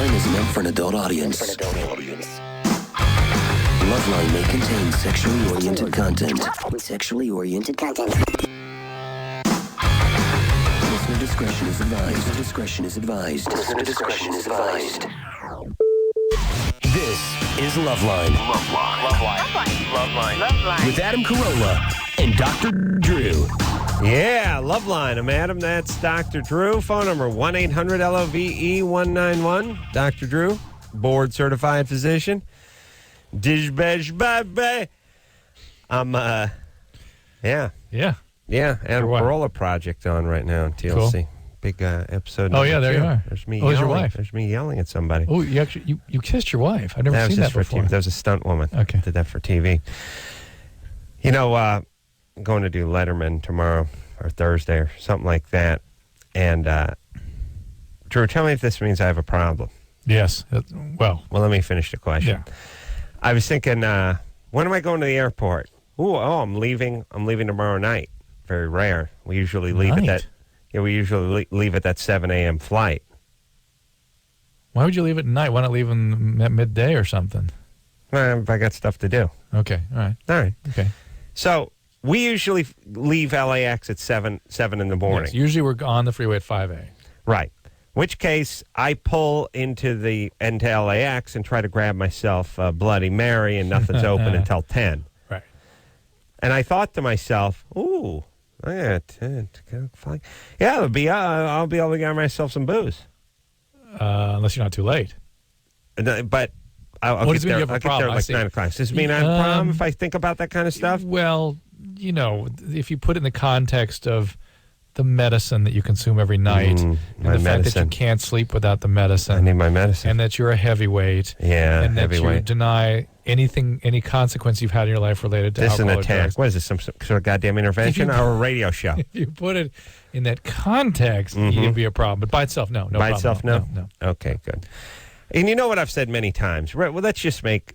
Loveline is meant for an adult audience. Loveline may contain sexually oriented content. Listener discretion is advised. This is Loveline. Loveline. With Adam Carolla and Dr. Drew. Yeah, Loveline. I'm Adam. That's Dr. Drew. Phone number 1-800-LOVE-191. Dr. Drew, board-certified physician. Dishbesh baby. I'm, yeah. Adam Carolla project on right now on TLC. Cool. Big episode. Oh, yeah, there 2. you are. There's me Oh, yelling. there's your wife. There's me yelling at somebody. Oh, you actually you kissed your wife. I've never seen that before. That was a stunt woman. Okay. Did that for TV. You know, I'm going to do Letterman tomorrow or Thursday or something like that. And, Drew, tell me if this means I have a problem. Yes. Well, let me finish the question. Yeah. I was thinking, when am I going to the airport? I'm leaving tomorrow night. Very rare. We usually leave at that. Yeah, we usually leave at that 7 a.m. flight. Why would you leave at night? Why not leave at midday or something? I got stuff to do. Okay. All right. Okay. So we usually leave LAX at 7 in the morning. Yes, usually we're on the freeway at 5A. Right. Which case I pull into LAX and try to grab myself a Bloody Mary, and nothing's open until 10. Right. And I thought to myself, ooh, yeah, 10, fine. Yeah, I'll be able to get myself some booze. Unless you're not too late. But I'll get there like 9 o'clock. Does this mean I have a problem if I think about that kind of stuff? Well, if you put it in the context of the medicine that you consume every night, and the fact that you can't sleep without the medicine. I need my medicine. And that you're a heavyweight. Yeah, and that heavyweight. you deny any consequence you've had in your life related to alcohol. This is an attack. What is this, some sort of goddamn intervention or a radio show? If you put it in that context, it'd be a problem. But by itself, no. By problem. itself, no? No. Okay, good. And you know what I've said many times? Right, well, let's just make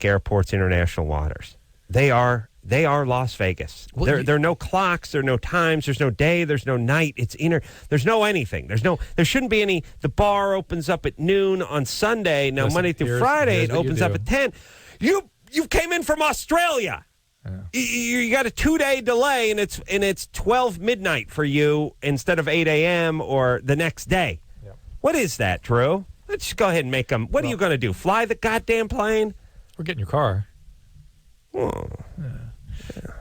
airports international waters. They are Las Vegas. Well, there are no clocks, there are no times, there's no day, there's no night. There's no anything. There shouldn't be any. The bar opens up at noon on Sunday. Now Monday through Friday it opens up at 10. You came in from Australia. Yeah. You got a 2-day delay, and it's 12 midnight for you instead of 8 a.m. or the next day. Yeah. What is that, Drew? Let's just go ahead and make them. What are you going to do? Fly the goddamn plane? Or get in your car. Oh. Yeah.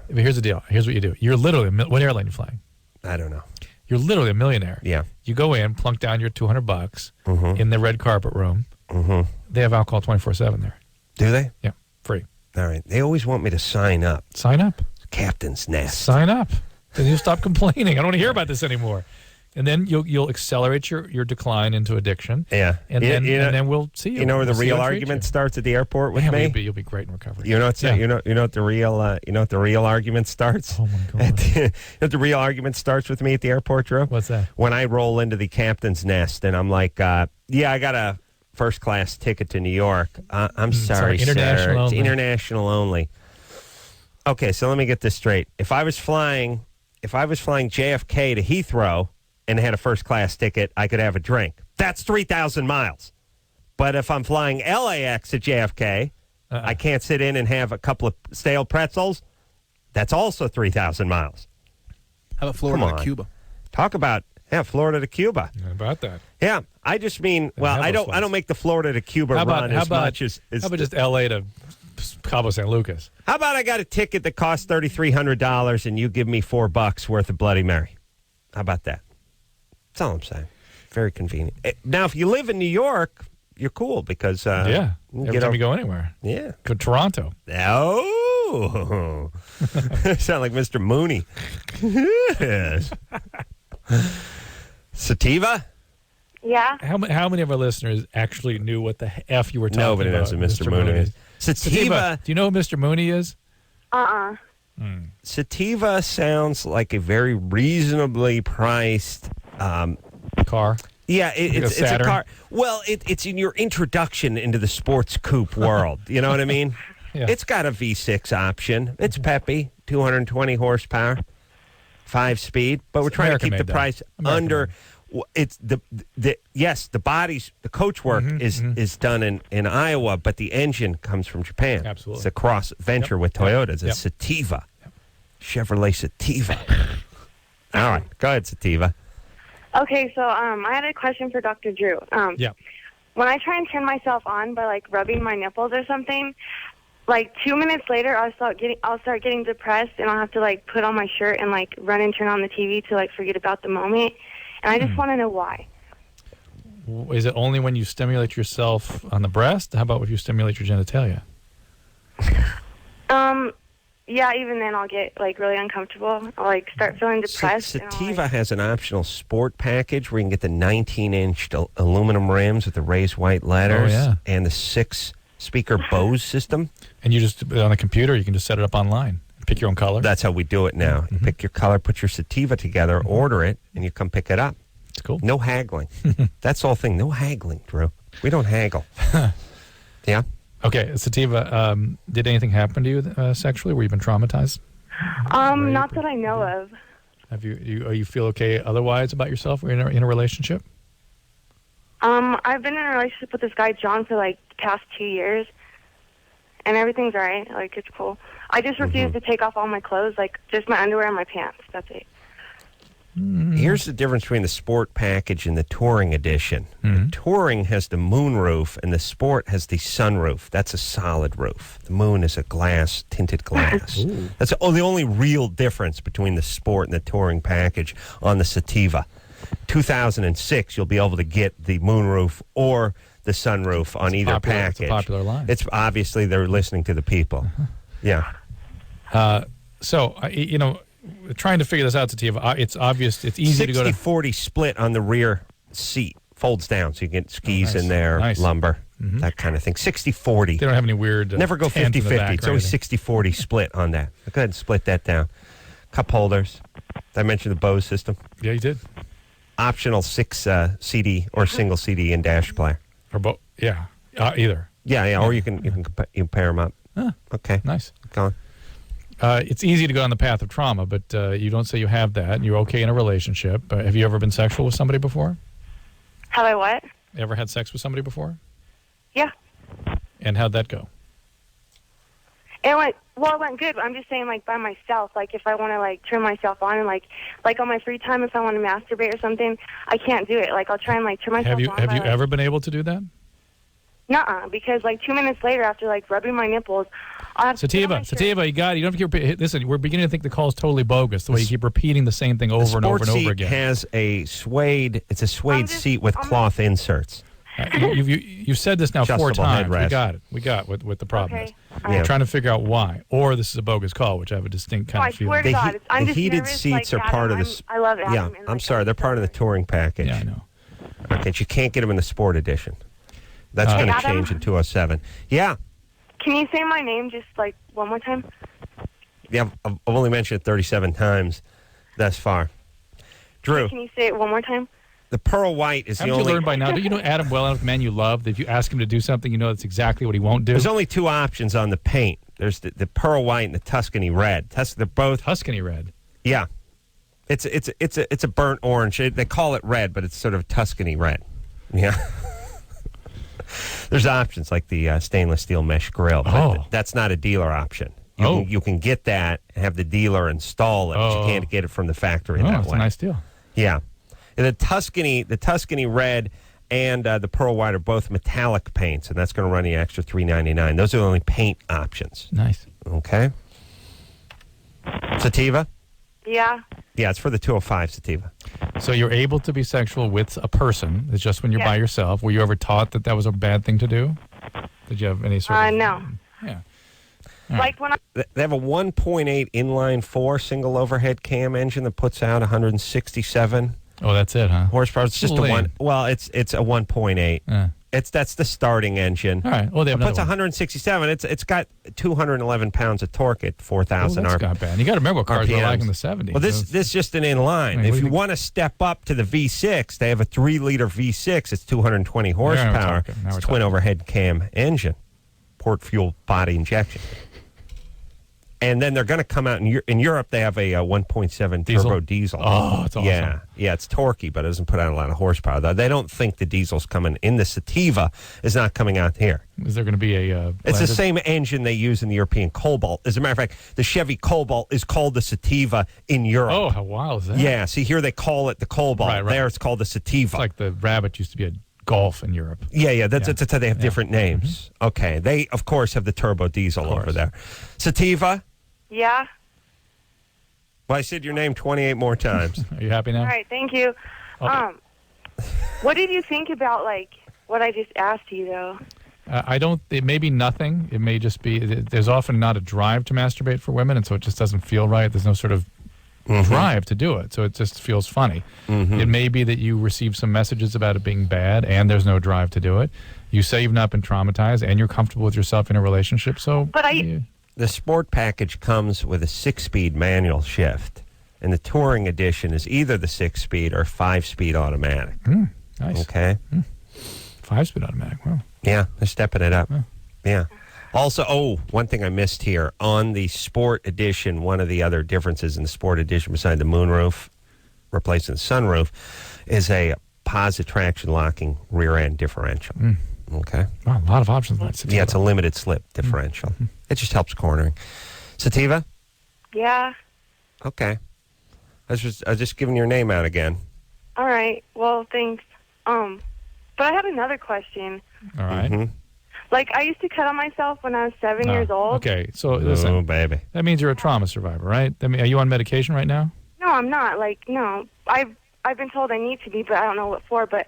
But here's the deal. Here's what you do. You're literally, what airline are you flying? I don't know. You're literally a millionaire. Yeah. You go in, plunk down your $200 in the red carpet room. Mm-hmm. They have alcohol 24/7 there. Do they? Yeah, free. All right. They always want me to sign up. Sign up. Captain's nest. Sign up. Then you'll stop complaining. I don't want to hear about this anymore. And then you'll accelerate your decline into addiction. Yeah. And then we'll see you. You know where the We'll real argument starts at the airport with me? You'll be great in recovery. You know what the real argument starts? Oh my God. You know what the real argument starts with me at the airport, Drew? What's that? When I roll into the captain's nest and I'm like, I got a first class ticket to New York. I'm sorry, international sir. only. It's international only. Okay, so let me get this straight. If I was flying JFK to Heathrow and had a first-class ticket, I could have a drink. That's 3,000 miles. But if I'm flying LAX at JFK, I can't sit in and have a couple of stale pretzels. That's also 3,000 miles. How about Florida to Cuba? Talk about, Florida to Cuba. How about that? Yeah, I just mean, I don't make the Florida to Cuba run as much as... How about just L.A. to Cabo San Lucas? How about I got a ticket that costs $3,300 and you give me $4 worth of Bloody Mary? How about that? That's all I'm saying. Very convenient. Now, if you live in New York, you're cool because... every time you go anywhere. Yeah. Go to Toronto. Oh! Sound like Mr. Mooney. Yes. Sativa? Yeah. How many of our listeners actually knew what the F you were talking about? Nobody knows who Mr. Mooney is. Sativa. Do you know who Mr. Mooney is? Sativa sounds like a very reasonably priced... car? Yeah, it's a car. Well, it's in your introduction into the sports coupe world. You know what I mean? Yeah. It's got a V6 option. It's peppy, 220 horsepower, 5-speed. But we're trying to keep the price under. It's the coach work is done in Iowa, but the engine comes from Japan. Absolutely. It's a cross venture with Toyota. It's a Sativa. Chevrolet Sativa. All right. Go ahead, Sativa. Okay, so I had a question for Dr. Drew. When I try and turn myself on by like rubbing my nipples or something, like 2 minutes later I'll start getting depressed, and I'll have to like put on my shirt and like run and turn on the TV to like forget about the moment. And I just want to know why. Is it only when you stimulate yourself on the breast? How about if you stimulate your genitalia? Yeah, even then I'll get like really uncomfortable. I'll like start feeling depressed. Sativa has an optional sport package where you can get the 19-inch aluminum rims with the raised white letters and the 6-speaker Bose system. And you just, on the computer, you can just set it up online. Pick your own color. That's how we do it now. Mm-hmm. You pick your color, put your Sativa together, order it, and you come pick it up. It's cool. No haggling. That's the whole thing. No haggling, Drew. We don't haggle. Yeah? Okay, Sativa, did anything happen to you sexually? Were you been traumatized? Not that I know of. Have you feel okay otherwise about yourself? Were you in a relationship? I've been in a relationship with this guy, John, for like the past 2 years. And everything's all right. Like, it's cool. I just refuse to take off all my clothes, like just my underwear and my pants. That's it. Here's the difference between the sport package and the touring edition. The touring has the moon roof, and the sport has the sunroof. That's a solid roof. The moon is a tinted glass. That's the only real difference between the sport and the touring package on the Sativa. 2006, you'll be able to get the moon roof or the sunroof on either package. It's a popular line. It's obviously they're listening to the people. Yeah. So, trying to figure this out, Sativa, it's obvious, it's easy to go to 60-40 split on the rear seat. Folds down so you get skis in there, lumbar, that kind of thing. 60-40. They don't have any weird never go 50-50. It's always 60-40 split on that. Go ahead and split that down. Cup holders. Did I mention the Bose system? Yeah, you did. Optional 6 CD or single CD and dash player. Or both. Yeah. Either. Yeah. Or you can pair them up. Okay. Nice. Go on. It's easy to go on the path of trauma, but you don't say you have that. You're okay in a relationship. Have you ever been sexual with somebody before? Have I what? Ever had sex with somebody before? Yeah. And how'd that go? It went good. I'm just saying, like, by myself. Like, if I want to, like, turn myself on and, like on my free time, if I want to masturbate or something, I can't do it. Like, I'll try and, like, turn myself on. Have you ever been able to do that? Nuh-uh, because, like, 2 minutes later, after, like, rubbing my nipples, I'll have Sativa, you got it. You don't have to keep... Listen, we're beginning to think the call is totally bogus, the way you keep repeating the same thing over and over and over again. Has a suede... It's a suede seat with cloth inserts. You've said this now 4 times. We got it. We got what the problem is. We're trying to figure out why. Or this is a bogus call, which I have a distinct kind of feeling. The heated seats are part of this. I love it. Yeah, I'm sorry. They're part of the touring package. Yeah, I know. Okay, you can't get them in the sport edition. That's going to change in 207. Yeah. Can you say my name just, like, one more time? Yeah, I've only mentioned it 37 times thus far. Drew. Can you say it one more time? The pearl white is the only... Haven't you learned by now? Do you know Adam well enough, the man you love, that if you ask him to do something, you know that's exactly what he won't do? There's only 2 options on the paint. There's the pearl white and the Tuscany red. They're both... Tuscany red? Yeah. It's a burnt orange. They call it red, but it's sort of Tuscany red. Yeah. There's options like the stainless steel mesh grill, but that's not a dealer option. You can get that and have the dealer install it, but you can't get it from the factory that way. That's a nice deal. Yeah. And the Tuscany red and the pearl white are both metallic paints, and that's going to run you extra $3.99. Those are the only paint options. Nice. Okay. Sativa? Yeah. Yeah, it's for the 205 Sativa. So you're able to be sexual with a person. It's just when you're by yourself. Were you ever taught that was a bad thing to do? Did you have any sort of... No. Yeah. Like when They have a 1.8 inline-4 single overhead cam engine that puts out 167. Oh, that's it, huh? Horsepower. It's just a one. Well, it's a 1.8. That's the starting engine. All right. Well, they have it puts 167. It's got 211 pounds of torque at 4,000 RPM. That's not bad. You got to remember what cars were like in the 70s. Well, this just an inline. If you want to step up to the V6, they have a 3-liter V6. It's 220 horsepower. It's twin overhead cam engine, port fuel body injection. And then they're going to come out in Europe. They have a 1.7 turbo diesel. Oh, it's awesome. Yeah, it's torquey, but it doesn't put out a lot of horsepower. They don't think the diesel's coming in. The Sativa is not coming out here. Is there going to be a? It's the same engine they use in the European Cobalt. As a matter of fact, the Chevy Cobalt is called the Sativa in Europe. Oh, how wild is that? Yeah. See, here they call it the Cobalt. Right. There, it's called the Sativa. It's like the Rabbit used to be a Golf in Europe. Yeah. That's how they have different names. Mm-hmm. Okay. They of course have the turbo diesel over there. Sativa. Yeah. Well, I said your name 28 more times. Are you happy now? All right, thank you. Okay. What did you think about what I just asked you though? It may be nothing. It may just be. There's often not a drive to masturbate for women, and so it just doesn't feel right. There's no sort of drive to do it, so it just feels funny. Mm-hmm. It may be that you receive some messages about it being bad, and there's no drive to do it. You say you've not been traumatized, and you're comfortable with yourself in a relationship. So, the sport package comes with a 6-speed manual shift, and the touring edition is either the 6-speed or 5-speed automatic. Nice. Okay. 5-speed automatic. Wow. Yeah, they're stepping it up. Yeah. Also, one thing I missed here on the sport edition. One of the other differences in the sport edition, beside the moonroof replacing the sunroof, is a positive traction locking rear end differential. Okay. Wow, a lot of options. Yeah, it's a limited slip differential. It just helps cornering. Sativa? Yeah. Okay. I was just giving your name out again. All right. Well, thanks. But I had another question. All right. Mm-hmm. I used to cut on myself when I was 7 years old. Okay, so listen. Oh, baby. That means you're a trauma survivor, right? I mean, are you on medication right now? No, I'm not. No. I've been told I need to be, but I don't know what for. But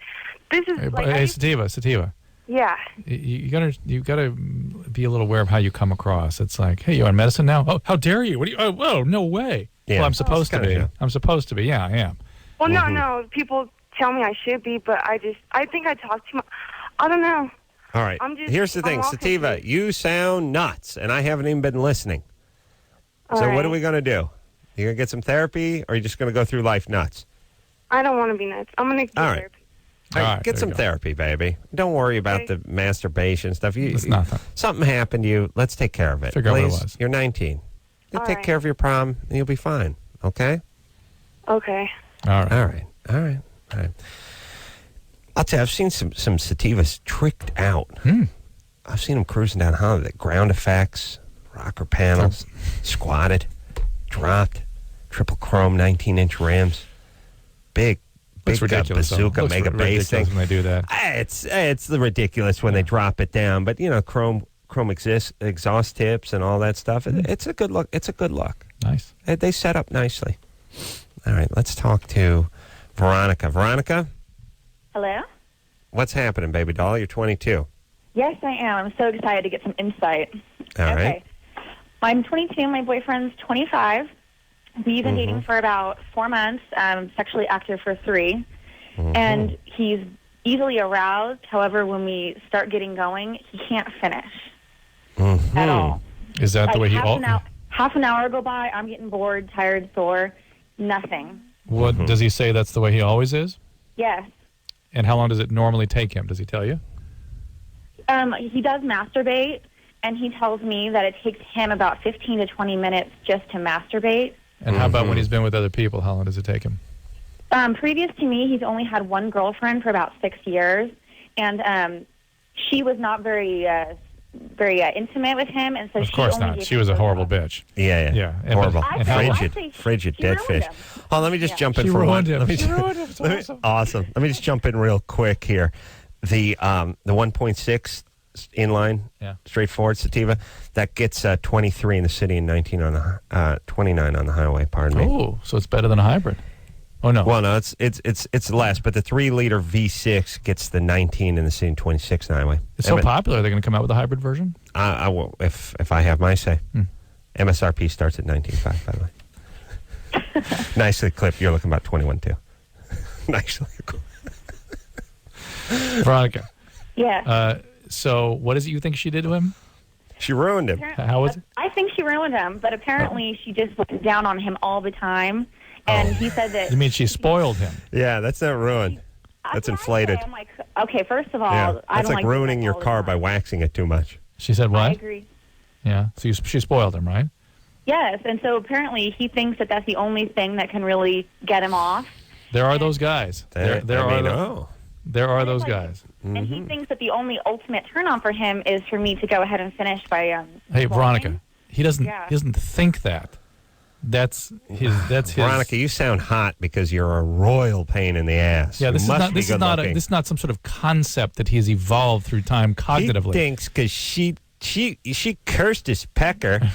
this is Hey, Sativa. Yeah. You gotta be a little aware of how you come across. It's like, hey, you on medicine now? Oh, how dare you? What do you? Oh, no way. Yeah. Well, I'm supposed to be. Yeah. I'm supposed to be. Yeah, I am. Well, no. People tell me I should be, but I think I talk too much. I don't know. All right. Here's the thing, Sativa. You sound nuts, and I haven't even been listening. So what are we going to do? You going to get some therapy, or are you just going to go through life nuts? I don't want to be nuts. I'm going to get therapy. All right, get some therapy, baby. Don't worry about the masturbation stuff. It's nothing. Something happened to you. Let's take care of it. Figure out what it was. You're 19. You take care of your problem, and you'll be fine. Okay? Okay. All right. I'll tell you, I've seen some Sativas tricked out. I've seen them cruising down Hollywood. Ground effects, rocker panels, squatted, dropped, triple chrome 19-inch rims, big bazooka mega bass thing. When they do that. It's ridiculous when they drop it down, but chrome exhaust tips and all that stuff. It's a good look. Nice. They set up nicely. All right, let's talk to Veronica. Veronica? Hello? What's happening, baby doll? You're 22. Yes, I am. I'm so excited to get some insight. All right. I'm 22. My boyfriend's 25. We've been dating for about 4 months, sexually active for 3. And he's easily aroused. However, when we start getting going, he can't finish at all. Is that the way he... Half an hour go by, I'm getting bored, tired, sore, nothing. What does he say that's the way he always is? Yes. And how long does it normally take him? Does he tell you? He does masturbate, and he tells me that it takes him about 15 to 20 minutes just to masturbate. And how about when he's been with other people? How long does it take him? Previous to me, he's only had one girlfriend for about 6 years, and she was not very intimate with him, and so of course not. She was a horrible bitch. Yeah. Horrible. Frigid dead fish. Oh, let me just jump in for one. She ruined him. It's awesome. Awesome. Let me just jump in real quick here. The 1.6 inline, straightforward Sativa, that gets 23 in the city and 29 on the highway. Pardon me. Oh, so it's better than a hybrid. Oh no. Well, no, it's less, but the 3-liter V6 gets the 19 in the city and 26 on the highway. It's so popular. They're going to come out with a hybrid version. I will if I have my say. MSRP starts at $19,500, by the way. Nicely clipped. You're looking about 21 too. Nicely clipped. Veronica. Yeah. So what is it you think she did to him? She ruined him. How was it? I think she ruined him, but apparently she just went down on him all the time. And he said that... You mean she spoiled him? Yeah, that's not ruined. That's inflated. I'm like, okay, first of all, I that's don't like ruining your car by waxing it too much. She said what? I agree. Yeah, so she spoiled him, right? Yes, and so apparently he thinks that that's the only thing that can really get him off. There are those guys. There are those guys. And he thinks that the only ultimate turn on for him is for me to go ahead and finish by Hey, blowing. Veronica, he doesn't think that. That's his Veronica, you sound hot because you're a royal pain in the ass. Yeah, this is not some sort of concept that he's evolved through time cognitively. He thinks because she cursed his pecker.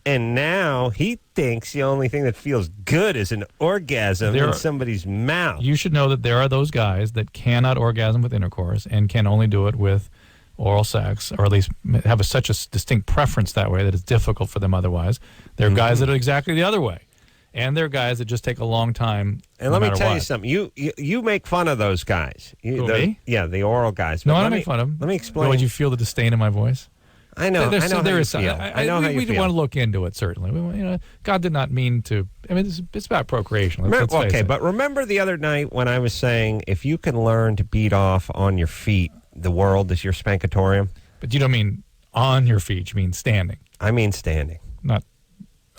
And now he thinks the only thing that feels good is an orgasm in somebody's mouth. You should know that there are those guys that cannot orgasm with intercourse and can only do it with oral sex, or at least have such a distinct preference that way that it's difficult for them otherwise. There are guys that are exactly the other way. And there are guys that just take a long time. And let me tell you something. You make fun of those guys. Me? Yeah, the oral guys. No, I don't make fun of them. Let me explain. Would you feel the disdain in my voice? I know. I know how you feel. I know how you feel. We want to look into it. Certainly, God did not mean to. I mean, it's about procreation. Let's face it. But remember the other night when I was saying if you can learn to beat off on your feet, the world is your spankatorium. But you don't mean on your feet. You mean standing. I mean standing, not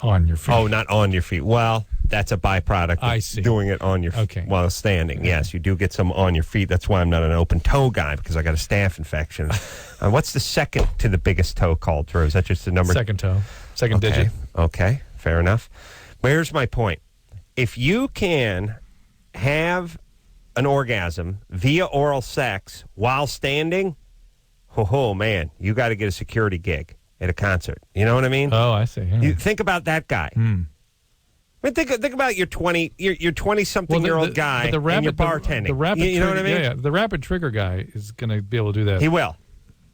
on your feet. Oh, not on your feet. Well, that's a byproduct of doing it on your feet while standing. Okay. Yes, you do get some on your feet. That's why I'm not an open toe guy, because I got a staph infection. What's the second to the biggest toe called, Drew? Is that just the number? Second toe. Second digit. Okay, fair enough. Here's my point. If you can have an orgasm via oral sex while standing, oh man, you got to get a security gig at a concert. You know what I mean? Oh, I see. Yeah. You think about that guy. I mean, think about your 20-something-year-old guy and you're bartending. The rapid you know what I mean? Yeah, the rapid trigger guy is going to be able to do that. He will.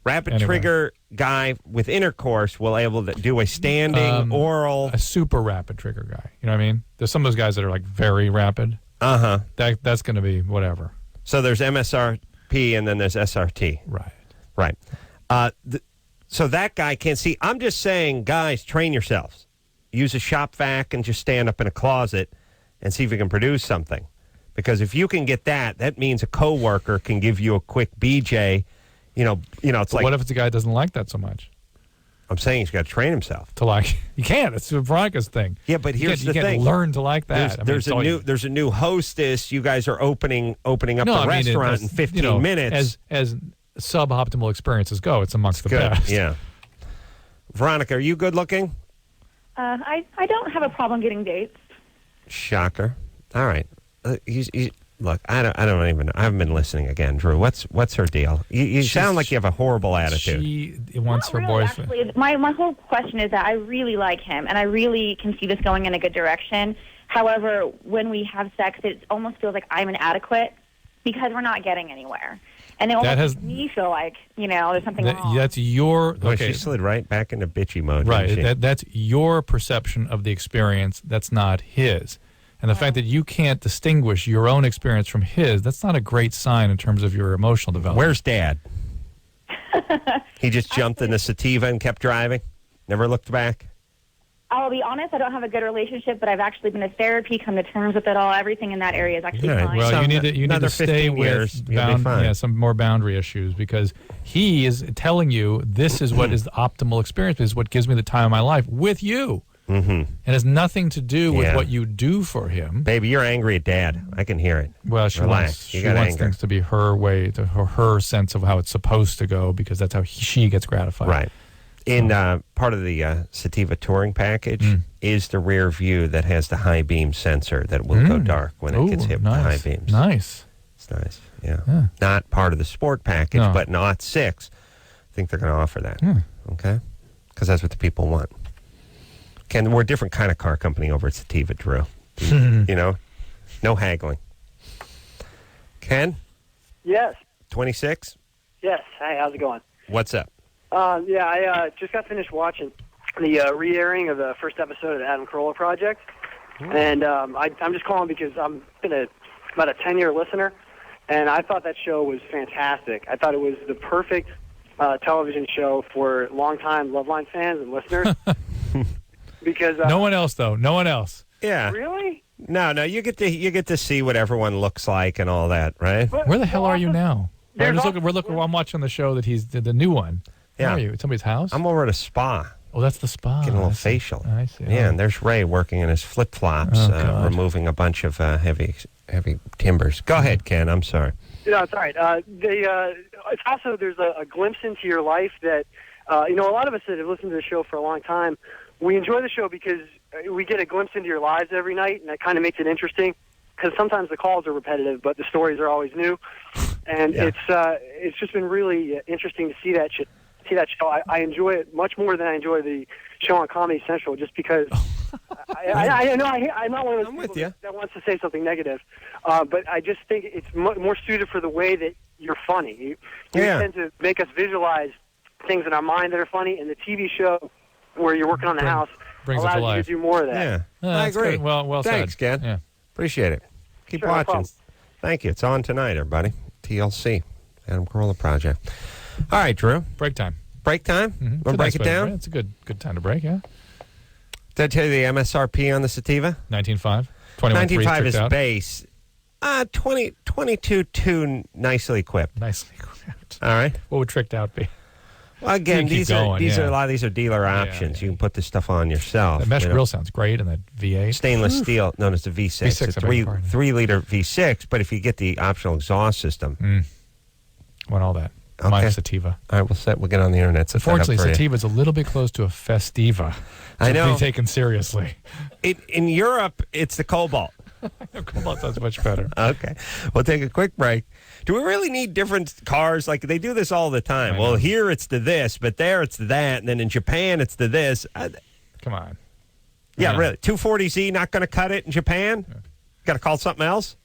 Rapid trigger guy with intercourse will able to do a standing oral. A super rapid trigger guy. You know what I mean? There's some of those guys that are like very rapid. That's going to be whatever. So there's MSRP and then there's SRT. Right. So that guy can't see. I'm just saying, guys, train yourselves. Use a shop vac and just stand up in a closet and see if you can produce something. Because if you can get that means a coworker can give you a quick BJ. It's like. What if it's a guy that doesn't like that so much? I'm saying he's got to train himself to like. You can't. It's Veronica's thing. Yeah, but here's the thing. You can't learn to like that. There's a new hostess. You guys are opening up the restaurant in 15 minutes. As suboptimal experiences go, it's amongst the best. Yeah. Veronica, are you good looking? I don't have a problem getting dates. Shocker. All right. Look, I don't even know. I haven't been listening again, Drew. What's her deal? You sound like you have a horrible attitude. She wants her boyfriend. Actually, my whole question is that I really like him, and I really can see this going in a good direction. However, when we have sex, it almost feels like I'm inadequate because we're not getting anywhere. And it almost makes me feel like, there's something wrong. That's your... Okay. She slid right back into bitchy mode. Right. That's your perception of the experience. That's not his. And the fact that you can't distinguish your own experience from his, that's not a great sign in terms of your emotional development. Where's Dad? He just jumped in the sativa and kept driving? Never looked back? I'll be honest, I don't have a good relationship, but I've actually been to therapy, come to terms with it all. Everything in that area is actually fine. Well, you need to stay with some more boundary issues, because he is telling you this is what is the optimal experience. This is what gives me the time of my life with you. It has nothing to do with what you do for him. Baby, you're angry at Dad. I can hear it. Well, she wants things to be her way, to her sense of how it's supposed to go, because that's how she gets gratified. Right. In part of the sativa touring package is the rear view that has the high beam sensor that will go dark when it gets hit with high beams. Nice. It's nice, yeah. Not part of the sport package, but in OT 6, I think they're going to offer that. Okay? Because that's what the people want. Ken, we're a different kind of car company over at Sativa, Drew. No haggling. Ken? Yes. 26? Yes. Hey, how's it going? What's up? I just got finished watching the re-airing of the first episode of the Adam Carolla Project, and I'm just calling because I've been about a 10-year listener, and I thought that show was fantastic. I thought it was the perfect television show for longtime Loveline fans and listeners. Because no one else, though. No one else. Yeah. Really? No. You get to see what everyone looks like and all that, right? But, where the hell are you now? I'm watching the show that he's the new one. Yeah. Where are you? At somebody's house? I'm over at a spa. Oh, that's the spa. Getting a little facial. I see. Yeah, and there's Ray working in his flip-flops, removing a bunch of heavy timbers. Go ahead, Ken. I'm sorry. No, it's all right. It's also, there's a glimpse into your life that, a lot of us that have listened to the show for a long time, we enjoy the show because we get a glimpse into your lives every night, and that kind of makes it interesting. Because sometimes the calls are repetitive, but the stories are always new, and it's just been really interesting to see that show. I enjoy it much more than I enjoy the show on Comedy Central, just because I know I'm not one of those people that wants to say something negative, but I just think it's more suited for the way that you're funny. You tend to make us visualize things in our mind that are funny, and the TV show where you're working on the house allows you to do more of that. Yeah, I agree. Good. Well Thanks, said. Ken. Yeah. Appreciate it. Keep watching. No, thank you. It's on tonight, everybody. TLC, Adam Carolla Project. All right, Drew. Break time. Break time? Mm-hmm. Want to break it down? It's a good time to break, yeah. Did I tell you the MSRP on the sativa? 19.5. 19.5 is base. 22.2 nicely equipped. Nicely equipped. All right. What would tricked out be? Well, again, these are a lot of these are dealer options. Yeah. You can put this stuff on yourself. The mesh grill sounds great, and the V8 stainless steel, known as the V6. V6 it's a 3-liter V6. But if you get the optional exhaust system, want all that. Okay. My sativa. All right, we'll get on the internet. Unfortunately, sativa is a little bit close to a festiva. I know. To be taken seriously. In Europe, it's the Cobalt. Cobalt sounds much better. Okay, we'll take a quick break. Do we really need different cars? Like, they do this all the time. Well, here it's the this, but there it's the that, and then in Japan it's the this. Come on. Yeah, really. 240Z not going to cut it in Japan? Yeah. Got to call something else?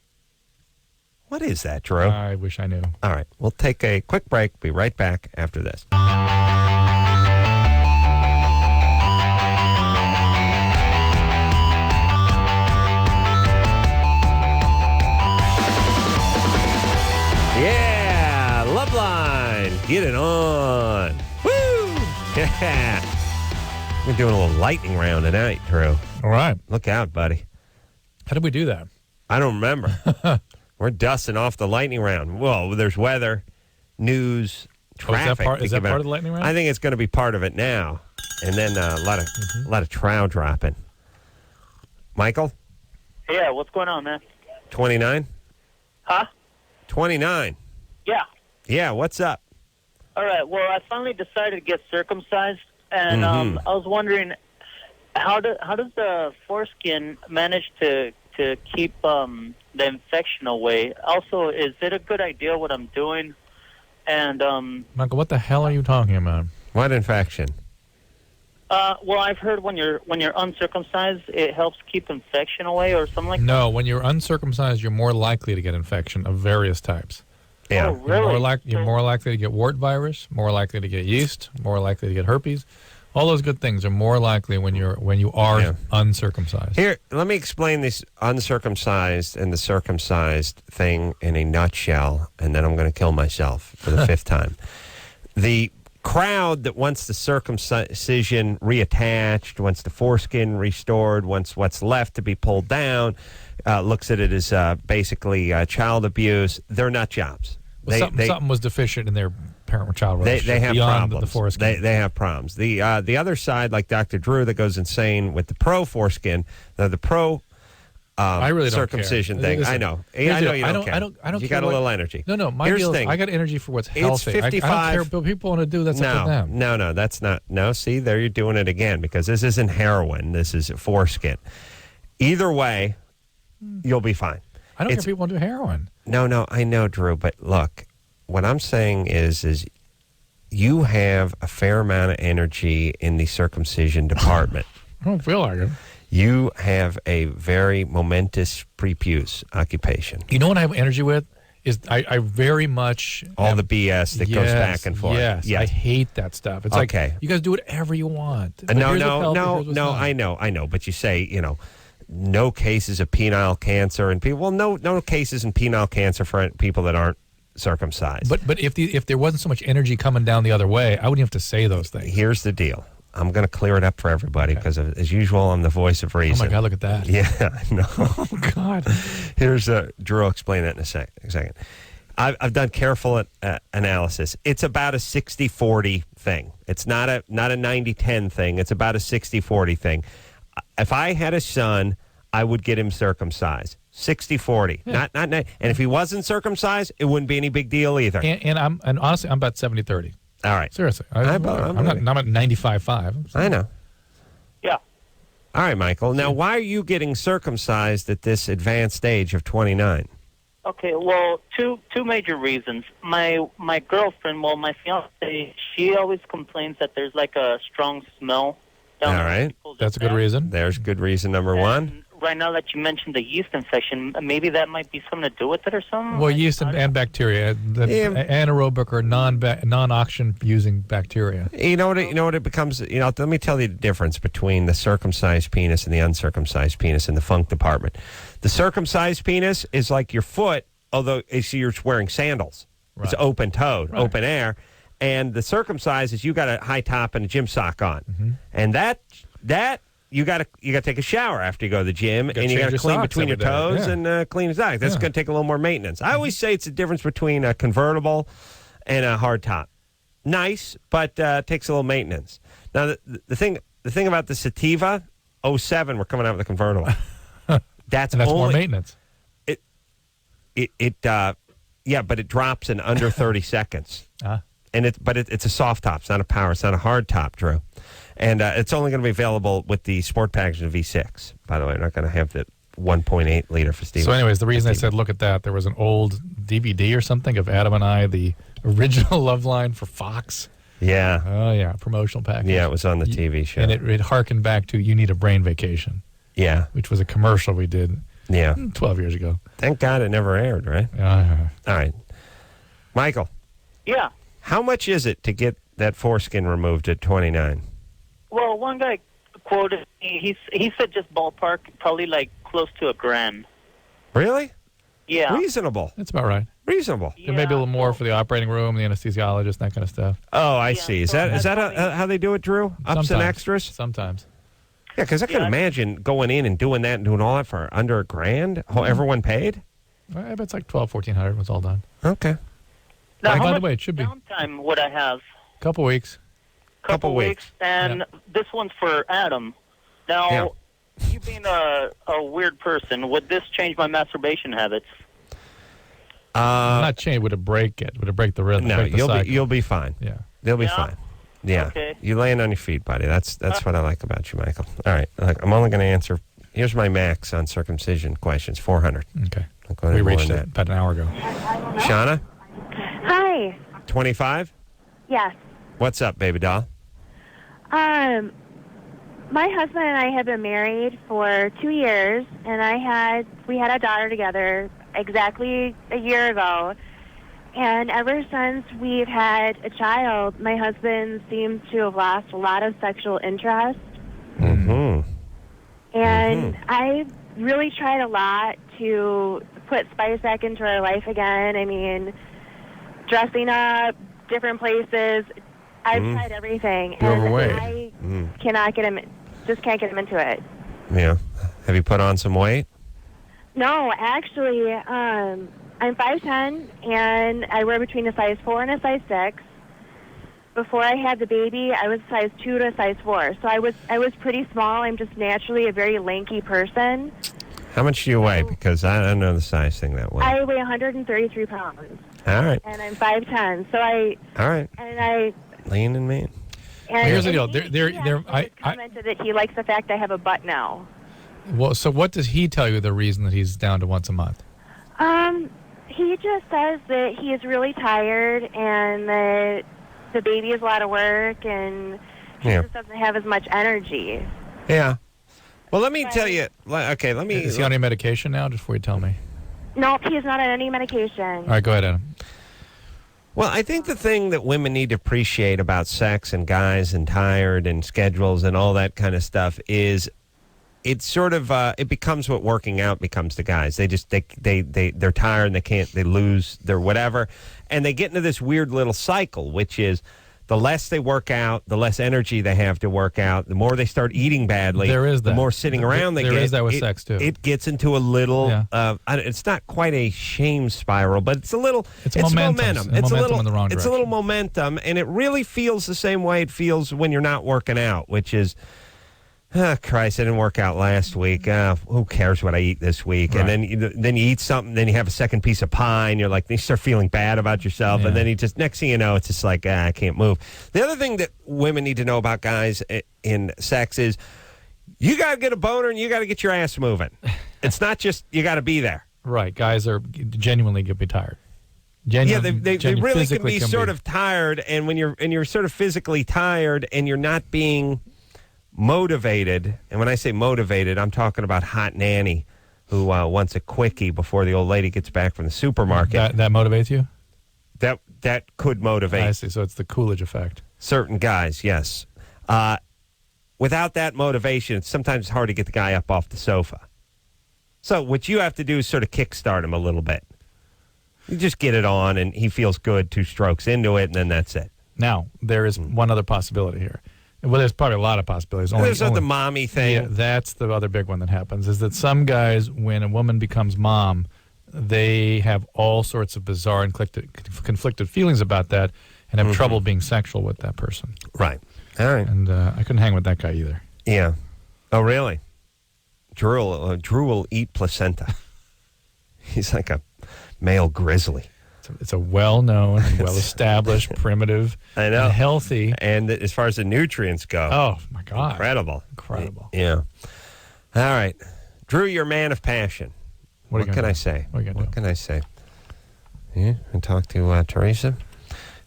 What is that, Drew? I wish I knew. All right, we'll take a quick break. Be right back after this. Yeah, Loveline, get it on. Woo! Yeah. We're doing a little lightning round tonight, Drew. All right. Look out, buddy. How did we do that? I don't remember. We're dusting off the lightning round. Well, there's weather, news, traffic. Is that part of the lightning round? I think it's going to be part of it now. And then a lot of trow dropping. Michael? Yeah, what's going on, man? 29? Huh? 29. Yeah. Yeah, what's up? All right, well, I finally decided to get circumcised, and I was wondering, how does the foreskin manage to keep the infection away? Also, is it a good idea what I'm doing? And Michael, what the hell are you talking about? What infection? Well, I've heard when you're uncircumcised, it helps keep infection away or something like that. No, when you're uncircumcised, you're more likely to get infection of various types. Yeah. Oh, really? You're more likely to get wart virus, more likely to get yeast, more likely to get herpes. All those good things are more likely when you are uncircumcised. Here, let me explain this uncircumcised and the circumcised thing in a nutshell, and then I'm going to kill myself for the fifth time. The crowd that wants the circumcision reattached, wants the foreskin restored, wants what's left to be pulled down, looks at it as basically child abuse. They're nut jobs. Well, something was deficient in their parent-child relationship. They have beyond problems. The foreskin. They have problems. The other side, like Dr. Drew, that goes insane with the pro foreskin, the pro I really don't circumcision care. thing. Listen, I know. I know you don't care. I don't you care got a little energy. No. My Here's deal the is thing. I got energy for what's healthy. It's 55. I don't care what people want to do. That's up to them. No, that's not. No, see, there you're doing it again because this isn't heroin. This is foreskin. Either way, you'll be fine. I don't care if people want to do heroin. No, I know, Drew, but look, what I'm saying is you have a fair amount of energy in the circumcision department. I don't feel like it. You have a very momentous prepuce occupation. You know what I have energy with? Is I very much... All the BS that goes back and forth. Yes, I hate that stuff. It's like, you guys do whatever you want. No, I know. But you say, no cases of penile cancer and people. Well, no cases in penile cancer for people that aren't circumcised. But if there wasn't so much energy coming down the other way, I wouldn't have to say those things. Here's the deal. I'm going to clear it up for everybody because, as usual, I'm the voice of reason. Oh, my God, look at that. Yeah, I know. Oh, God. Here's Drew will explain that in a second. I've done careful analysis. It's about a 60-40 thing. It's not a 90-10 thing. It's about a 60-40 thing. If I had a son, I would get him circumcised. 60-40. Yeah. Not. And if he wasn't circumcised, it wouldn't be any big deal either. And honestly, I'm about 70-30. All right. Seriously. I'm at 95-5. I know. Yeah. All right, Michael. Now, why are you getting circumcised at this advanced age of 29? Okay, well, two major reasons. My girlfriend, my fiance, she always complains that there's like a strong smell down All right. That's a good reason. There's good reason number one. Right now that you mentioned the yeast infection, maybe that might be something to do with it or something? Well, yeast and bacteria, anaerobic or non-oxygen using bacteria. You know what it becomes? Let me tell you the difference between the circumcised penis and the uncircumcised penis in the funk department. The circumcised penis is like your foot, although you're wearing sandals. Right. It's open-toed, open air. And the circumcised is you got a high top and a gym sock on. Mm-hmm. And that you got to take a shower after you go to the gym, and you got to clean between your toes and clean your socks. That's going to take a little more maintenance. I always say it's the difference between a convertible and a hard top. Nice, but takes a little maintenance. Now the thing about the Sativa 07, we're coming out with a convertible. That's more maintenance. But it drops in under 30 seconds. And it's a soft top. It's not a power. It's not a hard top, Drew. And it's only going to be available with the sport package of V6. By the way, we're not going to have the 1.8 liter for Steve. So anyways, the reason I said look at that, there was an old DVD or something of Adam and I, the original Loveline for Fox. Yeah. Oh, yeah, promotional package. Yeah, it was on the TV show. And it harkened back to You Need a Brain Vacation. Yeah. Which was a commercial we did 12 years ago. Thank God it never aired, right? All right. Michael. Yeah. How much is it to get that foreskin removed at 29? Well, one guy quoted me. He said just ballpark, probably like close to $1,000. Really? Yeah. Reasonable. That's about right. Reasonable. Yeah, maybe a little more for the operating room, the anesthesiologist, that kind of stuff. Oh, I see. Is that how they do it, Drew? Ups and extras? Sometimes. Yeah, because I can imagine going in and doing that and doing all that for under $1,000. Everyone paid? I bet it's like $1,200, $1,400 when it's all done. Okay. Now, by the way, it should be. Downtime would I have? Couple weeks. Couple weeks. And this one's for Adam. Now, you being a weird person, would this change my masturbation habits? Not change. Would it break it? Would it break the rhythm? No, you'll be fine. Yeah. They'll be fine. Yeah. Okay. You land on your feet, buddy. That's what I like about you, Michael. All right. Look, I'm only going to answer. Here's my max on circumcision questions, 400. Okay. We reached it about an hour ago. Shauna? Hi. 25? Yes. What's up, baby doll? My husband and I have been married for 2 years, and we had a daughter together exactly a year ago. And ever since we've had a child, my husband seems to have lost a lot of sexual interest. Mm-hmm. And I really tried a lot to put spice back into our life again. I mean, dressing up, different places. I've tried everything. You're overweight. I cannot get him, just can't get him into it. Yeah. Have you put on some weight? No, actually, I'm 5'10", and I wear between a size 4 and a size 6. Before I had the baby, I was size 2 to a size 4. So I was pretty small. I'm just naturally a very lanky person. How much do you weigh? Because I don't know the size thing that well. I weigh 133 pounds. All right. And I'm 5'10". So all right. And I... Lean and mean. And here's the deal. I commented that he likes the fact I have a butt now. Well, so what does he tell you the reason that he's down to once a month? He just says that he is really tired and that the baby is a lot of work and he just doesn't have as much energy. Yeah. Well, let me tell you. Okay, let me. Is he on any medication now? Just before you tell me. Nope, he's not on any medication. All right, go ahead, Adam. Well, I think the thing that women need to appreciate about sex and guys and tired and schedules and all that kind of stuff is it's sort of it becomes what working out becomes to guys. They're tired and they lose their whatever, and they get into this weird little cycle, which is the less they work out, the less energy they have to work out, the more they start eating badly. There is that. The more sitting around they get. There is that with sex, too. It gets into a little, it's not quite a shame spiral, but it's a little, it's momentum. It's a little, in the wrong direction. It's a little momentum, and it really feels the same way it feels when you're not working out, which is, Christ, I didn't work out last week. Who cares what I eat this week? Right. And then you eat something, then you have a second piece of pie, and you're like, you start feeling bad about yourself, and then next thing you know, it's just like, I can't move. The other thing that women need to know about guys in sex is you got to get a boner and you got to get your ass moving. It's not just you got to be there. Right. Guys are genuinely can be tired. They really can be sort of tired, and when you're sort of physically tired and you're not being motivated, and when I say motivated, I'm talking about hot nanny who wants a quickie before the old lady gets back from the supermarket. That motivates you? That could motivate. I see. So it's the Coolidge effect. Certain guys, yes. Without that motivation, it's sometimes hard to get the guy up off the sofa. So what you have to do is sort of kickstart him a little bit. You just get it on, and he feels good 2 strokes into it, and then that's it. Now, there is one other possibility here. Well, there's probably a lot of possibilities. There's the mommy thing. Yeah, that's the other big one that happens, is that some guys, when a woman becomes mom, they have all sorts of bizarre and conflicted feelings about that and have trouble being sexual with that person. Right. All right. And I couldn't hang with that guy either. Yeah. Oh, really? Drew will eat placenta. He's like a male grizzly. It's a well-known, well-established, primitive, I know, and healthy. And as far as the nutrients go, oh, my God. Incredible. Yeah. All right. Drew, you're a man of passion. What can I say? What can I say? Yeah, and talk to Teresa.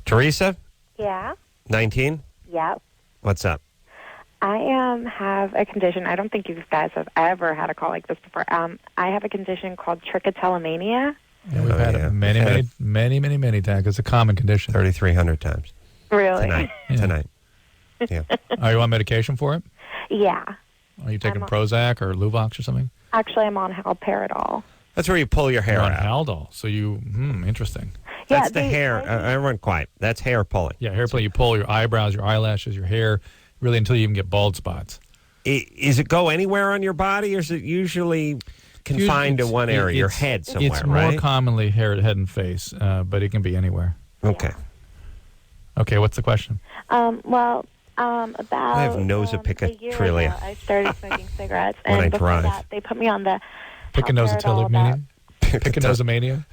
Teresa? Yeah. 19? Yep. What's up? I have a condition. I don't think you guys have ever had a call like this before. I have a condition called trichotillomania. Yeah, we've had it many times. It's a common condition. 3,300 times. Really? Tonight. Yeah. Are you on medication for it? Yeah. Are you taking Prozac or Luvox or something? Actually, I'm on haloperidol. That's where you pull your hair You're on out. Haldol. So you, interesting. That's the hair. Everyone quiet. That's hair pulling. Yeah, hair pulling. You pull your eyebrows, your eyelashes, your hair, really until you even get bald spots. Is it go anywhere on your body, or is it usually confined to one area, your head somewhere, it's right? more commonly head and face, but it can be anywhere. Okay. Okay, what's the question? About I have nosopicatrillia. I started smoking cigarettes, when and before drive. that, they put me on the Picanosamania? Picanosamania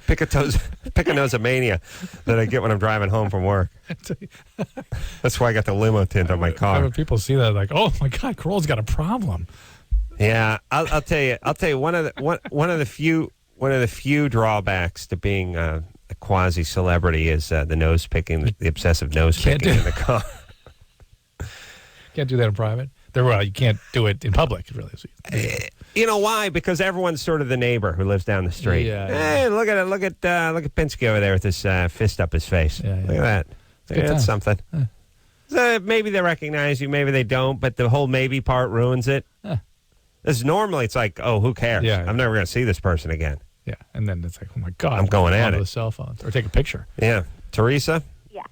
that I get when I'm driving home from work. That's why I got the limo tint on my car. When people see that, like, oh my God, Carolla's got a problem. Yeah, I'll tell you. One of the few drawbacks to being a quasi celebrity is the nose picking, the obsessive nose picking in the car. Can't do that in private. Well, you can't do it in public, really. You know why? Because everyone's sort of the neighbor who lives down the street. Yeah, hey, look at Pinsky over there with his fist up his face. Yeah. Look at that. That's something. Yeah. So maybe they recognize you, maybe they don't, but the whole maybe part ruins it. This normally it's like, oh, who cares? Yeah. I'm never going to see this person again. Yeah, and then it's like, oh my God, I'm going at it. The cell phones or take a picture. Yeah, Teresa. Yeah.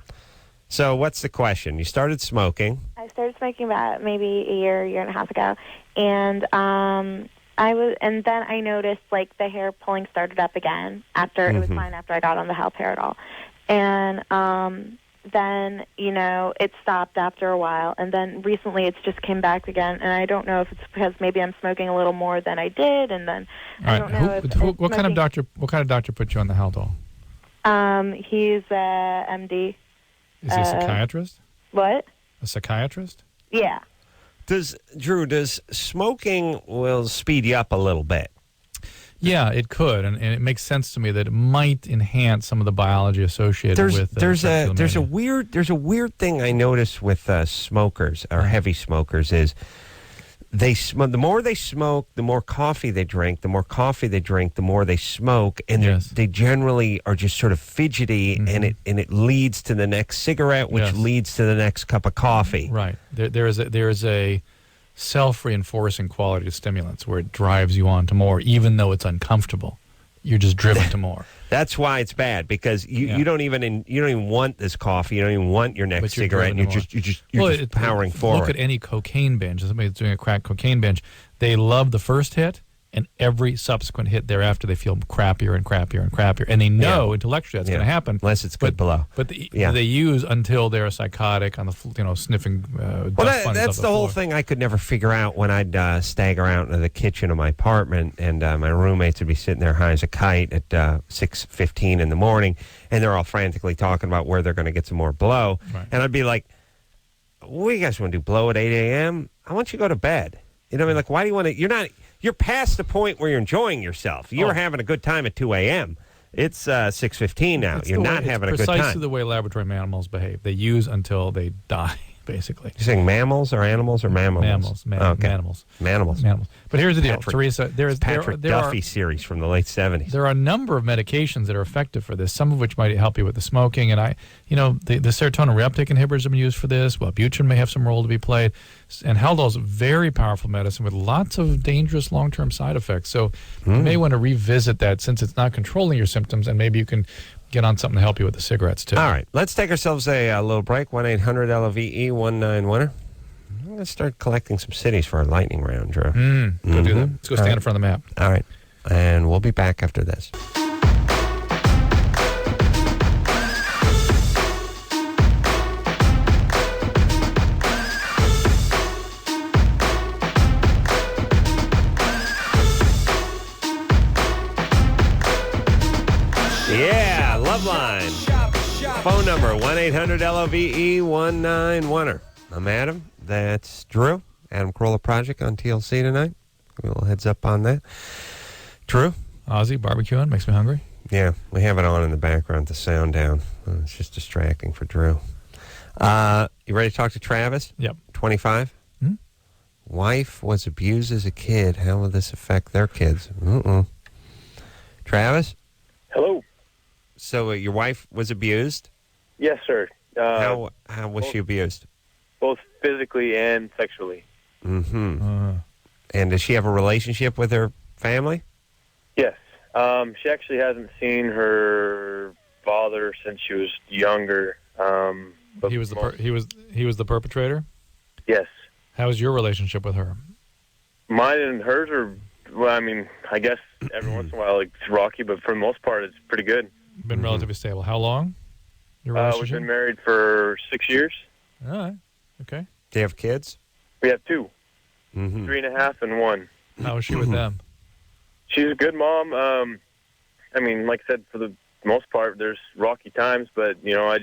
So what's the question? You started smoking. I started smoking about maybe a year and a half ago, and then I noticed like the hair pulling started up again after it was fine after I got on the haloperidol, and then it stopped after a while, and then recently it's just came back again, and I don't know if it's because maybe I'm smoking a little more than I did, and then I don't know what kind of doctor put you on the Haldol? He's a MD. Is he a psychiatrist? What? A psychiatrist? Yeah. Does smoking will speed you up a little bit? Yeah, it could, and it makes sense to me that it might enhance some of the biology associated with. There's a weird thing I notice with smokers or heavy smokers is the more they smoke, the more coffee they drink. The more coffee they drink, the more they smoke, and they generally are just sort of fidgety, and it leads to the next cigarette, which leads to the next cup of coffee. Right. There is a self-reinforcing quality to stimulants where it drives you on to more, even though it's uncomfortable. you're just driven to more. That's why it's bad, because you don't even want this coffee. You don't even want your next cigarette. And you're just powering forward. Look at any cocaine binge. Somebody that's doing a crack cocaine binge. They love the first hit, and every subsequent hit thereafter, they feel crappier and crappier and crappier. And they know intellectually that's going to happen. Unless it's good below. But they use until they're psychotic on the sniffing. That's the whole thing I could never figure out when I'd stagger out into the kitchen of my apartment, and my roommates would be sitting there high as a kite at 6:15 in the morning, and they're all frantically talking about where they're going to get some more blow. Right. And I'd be like, what do you guys want to do, blow at 8 a.m.? I want you to go to bed. You know what I mean? Like, why do you want to? You're past the point where you're enjoying yourself. You were having a good time at 2 a.m. It's 6:15 now. You're not having a good time. It's precisely the way laboratory animals behave. They use until they die, basically. You're saying mammals or animals or mammals? Mammals. But here's the deal, Teresa. There's Patrick Duffy series from the late 70s. There are a number of medications that are effective for this, some of which might help you with the smoking. And the serotonin reuptake inhibitors have been used for this. Wellbutrin may have some role to be played. And Haldol is a very powerful medicine with lots of dangerous long-term side effects. So you may want to revisit that since it's not controlling your symptoms, and maybe you can get on something to help you with the cigarettes, too. All right. Let's take ourselves a little break. 1-800-LOVE-191. I'm going to start collecting some cities for our lightning round, Drew. Go do that. Let's go stand in front of the map. All right. And we'll be back after this. Yeah, Loveline. Phone number, 1-800-LOVE-191. I'm Adam. That's Drew. Adam Carolla Project on TLC tonight. A little heads up on that. Drew? Ozzy, barbecuing, makes me hungry. Yeah, we have it on in the background, the sound down. It's just distracting for Drew. You ready to talk to Travis? Yep. 25? Wife was abused as a kid. How will this affect their kids? Travis? Hello. So your wife was abused? Yes, sir. How was she abused? Both physically and sexually. And does she have a relationship with her family? Yes. She actually hasn't seen her father since she was younger. But he was the perpetrator? Yes. How was your relationship with her? Mine and hers are, well, I mean, I guess every once in a while it's rocky, but for the most part it's pretty good. Been relatively stable. How long? Your relationship? We've been married for 6 years. All right. Okay. Do you have kids? We have 2. 3.5 and 1. How is she with them? She's a good mom. I mean, like I said, for the most part, there's rocky times, but, I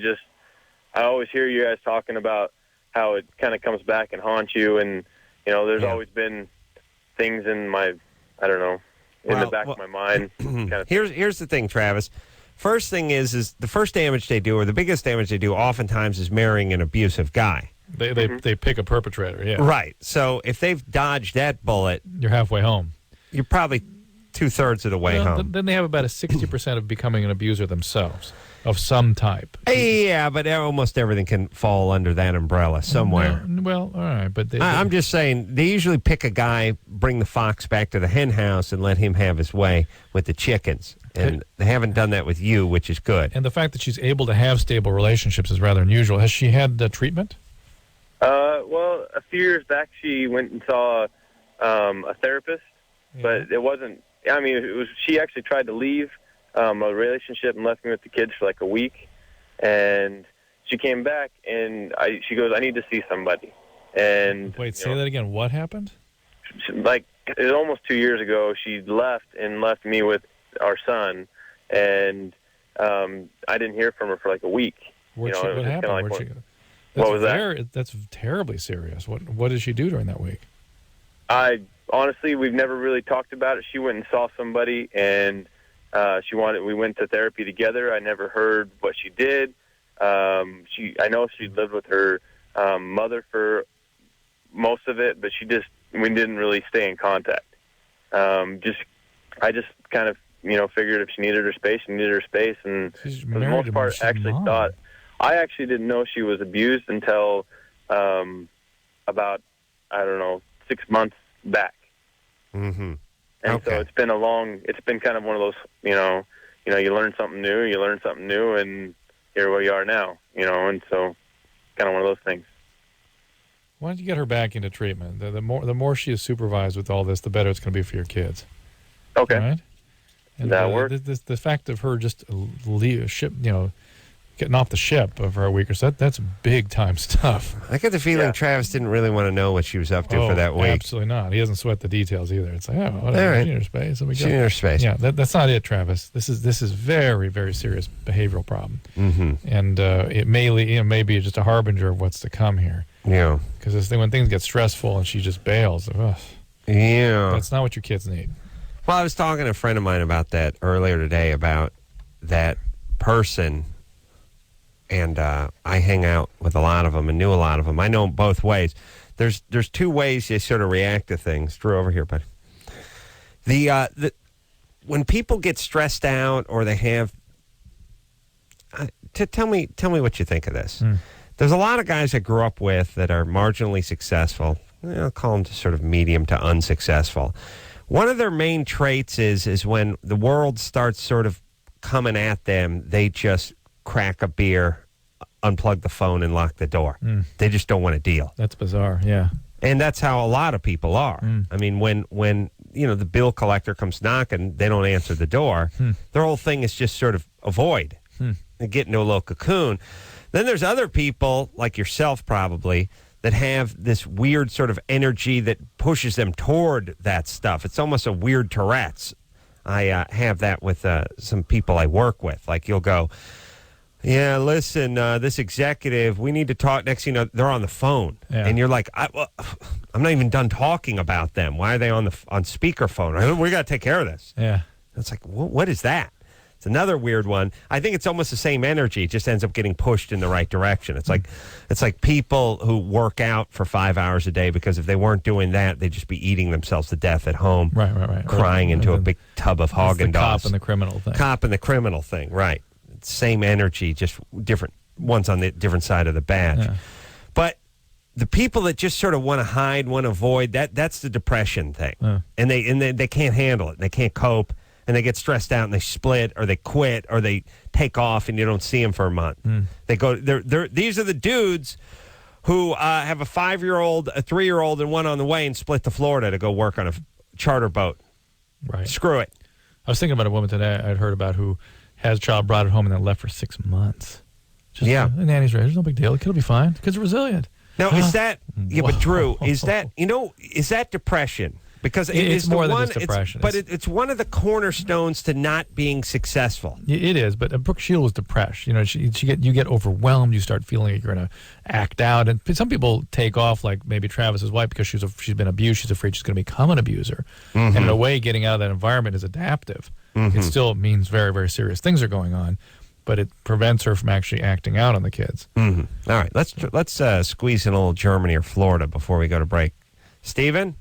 always hear you guys talking about how it kind of comes back and haunts you, and, there's always been things in my, I don't know, in the back of my mind. Here's the thing, Travis. First thing is the first damage they do, or the biggest damage they do, oftentimes is marrying an abusive guy. They pick a perpetrator, yeah. Right. So if they've dodged that bullet, you're halfway home. You're probably 2/3 of the way home. Then they have about a 60% of becoming an abuser themselves, of some type. Yeah, but almost everything can fall under that umbrella somewhere. Well, all right, but I'm just saying they usually pick a guy, bring the fox back to the hen house, and let him have his way with the chickens. And they haven't done that with you, which is good. And the fact that she's able to have stable relationships is rather unusual. Has she had treatment? Well, a few years back she went and saw a therapist, but it wasn't. I mean, it was. She actually tried to leave a relationship and left me with the kids for like a week, and she came back and she goes, "I need to see somebody." And wait, say that again. What happened? Like it was almost 2 years ago, she left me with our son, and I didn't hear from her for like a week. What happened? What was that? That's terribly serious. What did she do during that week? Honestly, we've never really talked about it. She went and saw somebody, and we went to therapy together. I never heard what she did. I know she lived with her mother for most of it, but we didn't really stay in contact. I just kind of figured if she needed her space, she needed her space, and for the most part, I actually didn't know she was abused until about, I don't know, 6 months back. And so it's been kind of one of those, you learn something new, and here we are now, and so kind of one of those things. Why don't you get her back into treatment? The more she is supervised with all this, the better it's going to be for your kids. Okay. Right? And that works. The fact of her just getting off the ship for a week or so, that's big time stuff. I get the feeling Travis didn't really want to know what she was up to for that week. Absolutely not. He doesn't sweat the details either. It's like, whatever. All right. She's in her space. She's in her space. Yeah, that's not it, Travis. This is very, very serious behavioral problem. Mm-hmm. And it may be just a harbinger of what's to come here. Yeah. Because when things get stressful and she just bails, that's not what your kids need. Well, I was talking to a friend of mine about that earlier today, about that person, and I hang out with a lot of them and knew a lot of them. I know both ways. There's two ways you sort of react to things. Drew, over here, buddy. When people get stressed out or they have, tell me what you think of this. There's a lot of guys I grew up with that are marginally successful. I'll call them just sort of medium to unsuccessful. One of their main traits is when the world starts sort of coming at them, they just crack a beer, unplug the phone, and lock the door. They just don't want to deal. That's bizarre, yeah. And that's how a lot of people are. I mean, when the bill collector comes knocking, they don't answer the door. Their whole thing is just sort of avoid and get into a little cocoon. Then there's other people, like yourself probably, that have this weird sort of energy that pushes them toward that stuff. It's almost a weird Tourette's. I have that with some people I work with. Like, you'll go, yeah, listen, this executive, we need to talk. Next thing you know, they're on the phone. Yeah. And you're like, I'm not even done talking about them. Why are they on speakerphone? We got to take care of this. Yeah. It's like, what is that? It's another weird one. I think it's almost the same energy. It just ends up getting pushed in the right direction. It's like people who work out for 5 hours a day, because if they weren't doing that, they'd just be eating themselves to death at home. Right. Crying into a big tub of Haagen-Dazs. The cop and the criminal thing. Cop and the criminal thing, right. Same energy, just different ones on the different side of the badge. Yeah. But the people that just sort of want to hide, want to avoid, that's the depression thing. And they can't handle it. They can't cope. And they get stressed out and they split or they quit or they take off and you don't see them for a month. They go. These are the dudes who have a 5-year-old, a 3-year-old, and one on the way and split to Florida to go work on a charter boat. Right. Screw it. I was thinking about a woman today I'd heard about who has a child, brought it home, and then left for 6 months. The nanny's raised. There's no big deal. The kid will be fine. The kids are resilient. Now, is that? Yeah, but Drew, is that depression? Because it's more than just depression. It's one of the cornerstones to not being successful. It is, but Brooke Shield was depressed. You get overwhelmed. You start feeling like you're going to act out. And some people take off, like maybe Travis's wife, because she's been abused. She's afraid she's going to become an abuser. And in a way, getting out of that environment is adaptive. It still means very, very serious things are going on, but it prevents her from actually acting out on the kids. All right, let's squeeze in a little Germany or Florida before we go to break. Steven?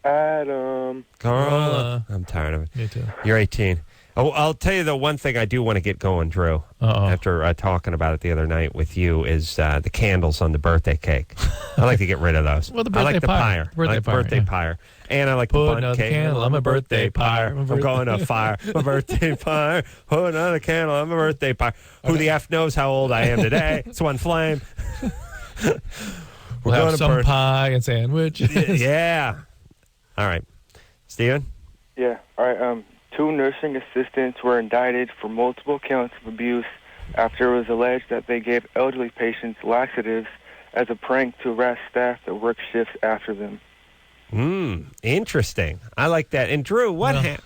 Adam. Carolla. I'm tired of it. Me too. You're 18. I'll tell you the one thing I do want to get going, Drew, after talking about it the other night with you, is the candles on the birthday cake. I like to get rid of those. Well, I like the pyre. Birthday pyre. And I like the bundt cake. Candle on my birthday pyre. I'm going to fire. My birthday pyre. Put another candle on my birthday pyre. Who the F knows how old I am today? It's one flame. We'll have some pie and sandwiches. Yeah. All right. Steven? Yeah. All right. 2 nursing assistants were indicted for multiple counts of abuse after it was alleged that they gave elderly patients laxatives as a prank to harass staff that work shifts after them. Interesting. I like that. And Drew, what happened?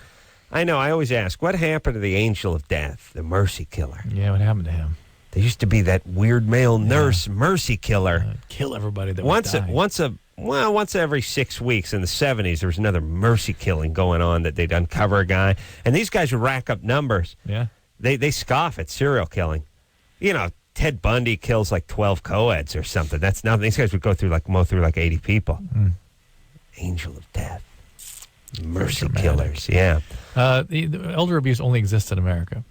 I know, I always ask, what happened to the angel of death, the mercy killer? Yeah, what happened to him? There used to be that weird male nurse mercy killer. Kill everybody that once every 6 weeks in the 70s, there was another mercy killing going on that they'd uncover a guy. And these guys would rack up numbers. Yeah. They scoff at serial killing. Ted Bundy kills like 12 co-eds or something. That's nothing. These guys would mow through like 80 people. Angel of death. Mercy killers. Yeah. The elder abuse only exists in America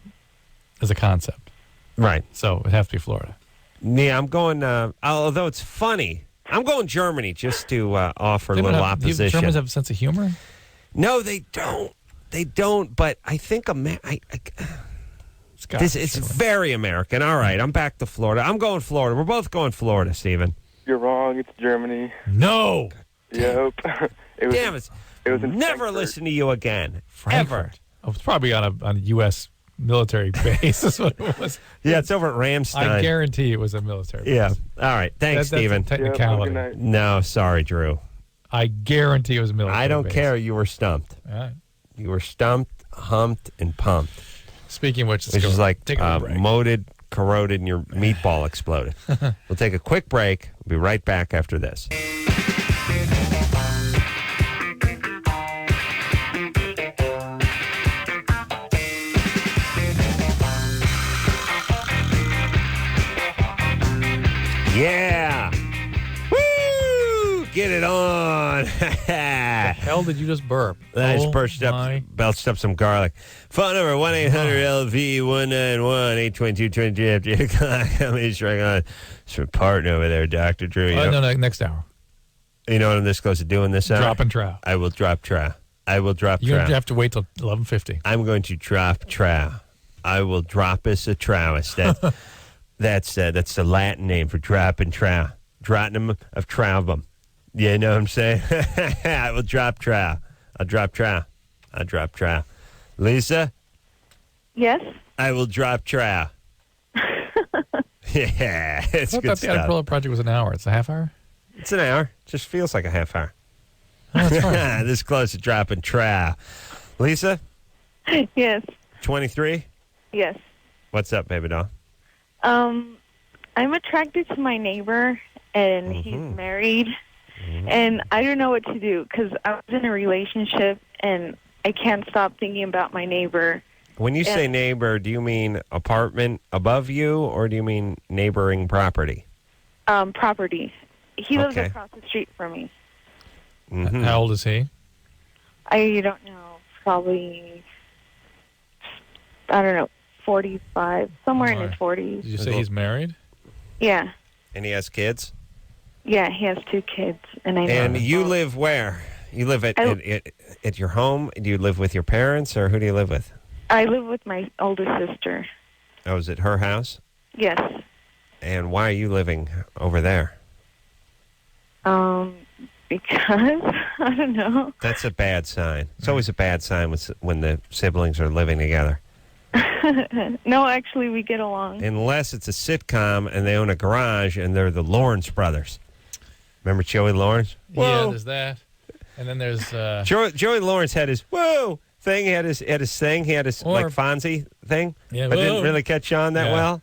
as a concept. Right. So it has to be Florida. Yeah, I'm going, although it's funny, I'm going Germany just to offer a little opposition. Do Germans have a sense of humor? No, they don't. They don't. But I think it's very American. All right, I'm back to Florida. I'm going Florida. We're both going Florida, Stephen. You're wrong. It's Germany. No. Yep. Damn it. It was in Never Frankfurt. listen to you again. Frankfurt. Ever. Oh, it's probably on a U.S. military base. That's what it was. Yeah, it's over at Ramstein. I guarantee it was a military base. Yeah. All right. Thanks, Stephen. That's a technicality. Yeah, good night. No, sorry, Drew. I guarantee it was a military I don't base. care. You were stumped. All right. You were stumped, humped, and pumped. Speaking of which, Which is like take a break. moated, corroded, and your meatball exploded. We'll take a quick break. We'll be right back after this. Yeah. Woo! Get it on. The hell did you just burp? I just belched up some garlic. Phone number 1-800-LV-191-822-23 after 8 o'clock. I'm just trying on. It's from partner over there, Dr. Drew. No, next hour. You know what I'm this close to doing this hour? Drop and trow. I will drop trow. I will drop trow. You have to wait till 11:50. I'm going to drop trow. I will drop us a trowus. That's the Latin name for drop and trow. Drotinum of trowbum. You know what I'm saying? I will drop trow. I'll drop trow. I'll drop trow. Lisa? Yes? I will drop trow. Yeah, it's I good thought the Adam stuff. Carolla project was an hour. It's a half hour? It's an hour. Just feels like a half hour. Oh, that's fine. This close to dropping trow. Lisa? Yes. 23? Yes. What's up, baby doll? I'm attracted to my neighbor, and he's married, and I don't know what to do because I was in a relationship, and I can't stop thinking about my neighbor. When you say neighbor, do you mean apartment above you, or do you mean neighboring property? Property. He lives Okay. across the street from me. Mm-hmm. How old is he? I don't know. Probably, I don't know, 45, somewhere in his 40s. Did you say he's married? Yeah. And he has kids? Yeah, he has 2 kids, and I know. And you live where? You live at your home? Do you live with your parents, or who do you live with? I live with my older sister. Oh, is it her house? Yes. And why are you living over there? Because I don't know. That's a bad sign. It's always a bad sign when the siblings are living together. No, actually, we get along. Unless it's a sitcom and they own a garage and they're the Lawrence brothers. Remember Joey Lawrence? Yeah, Whoa. there's that. And then there's... Joey Lawrence had his whoa thing. He had his thing. He had his like Fonzie thing. Yeah, but whoa. didn't really catch on that well.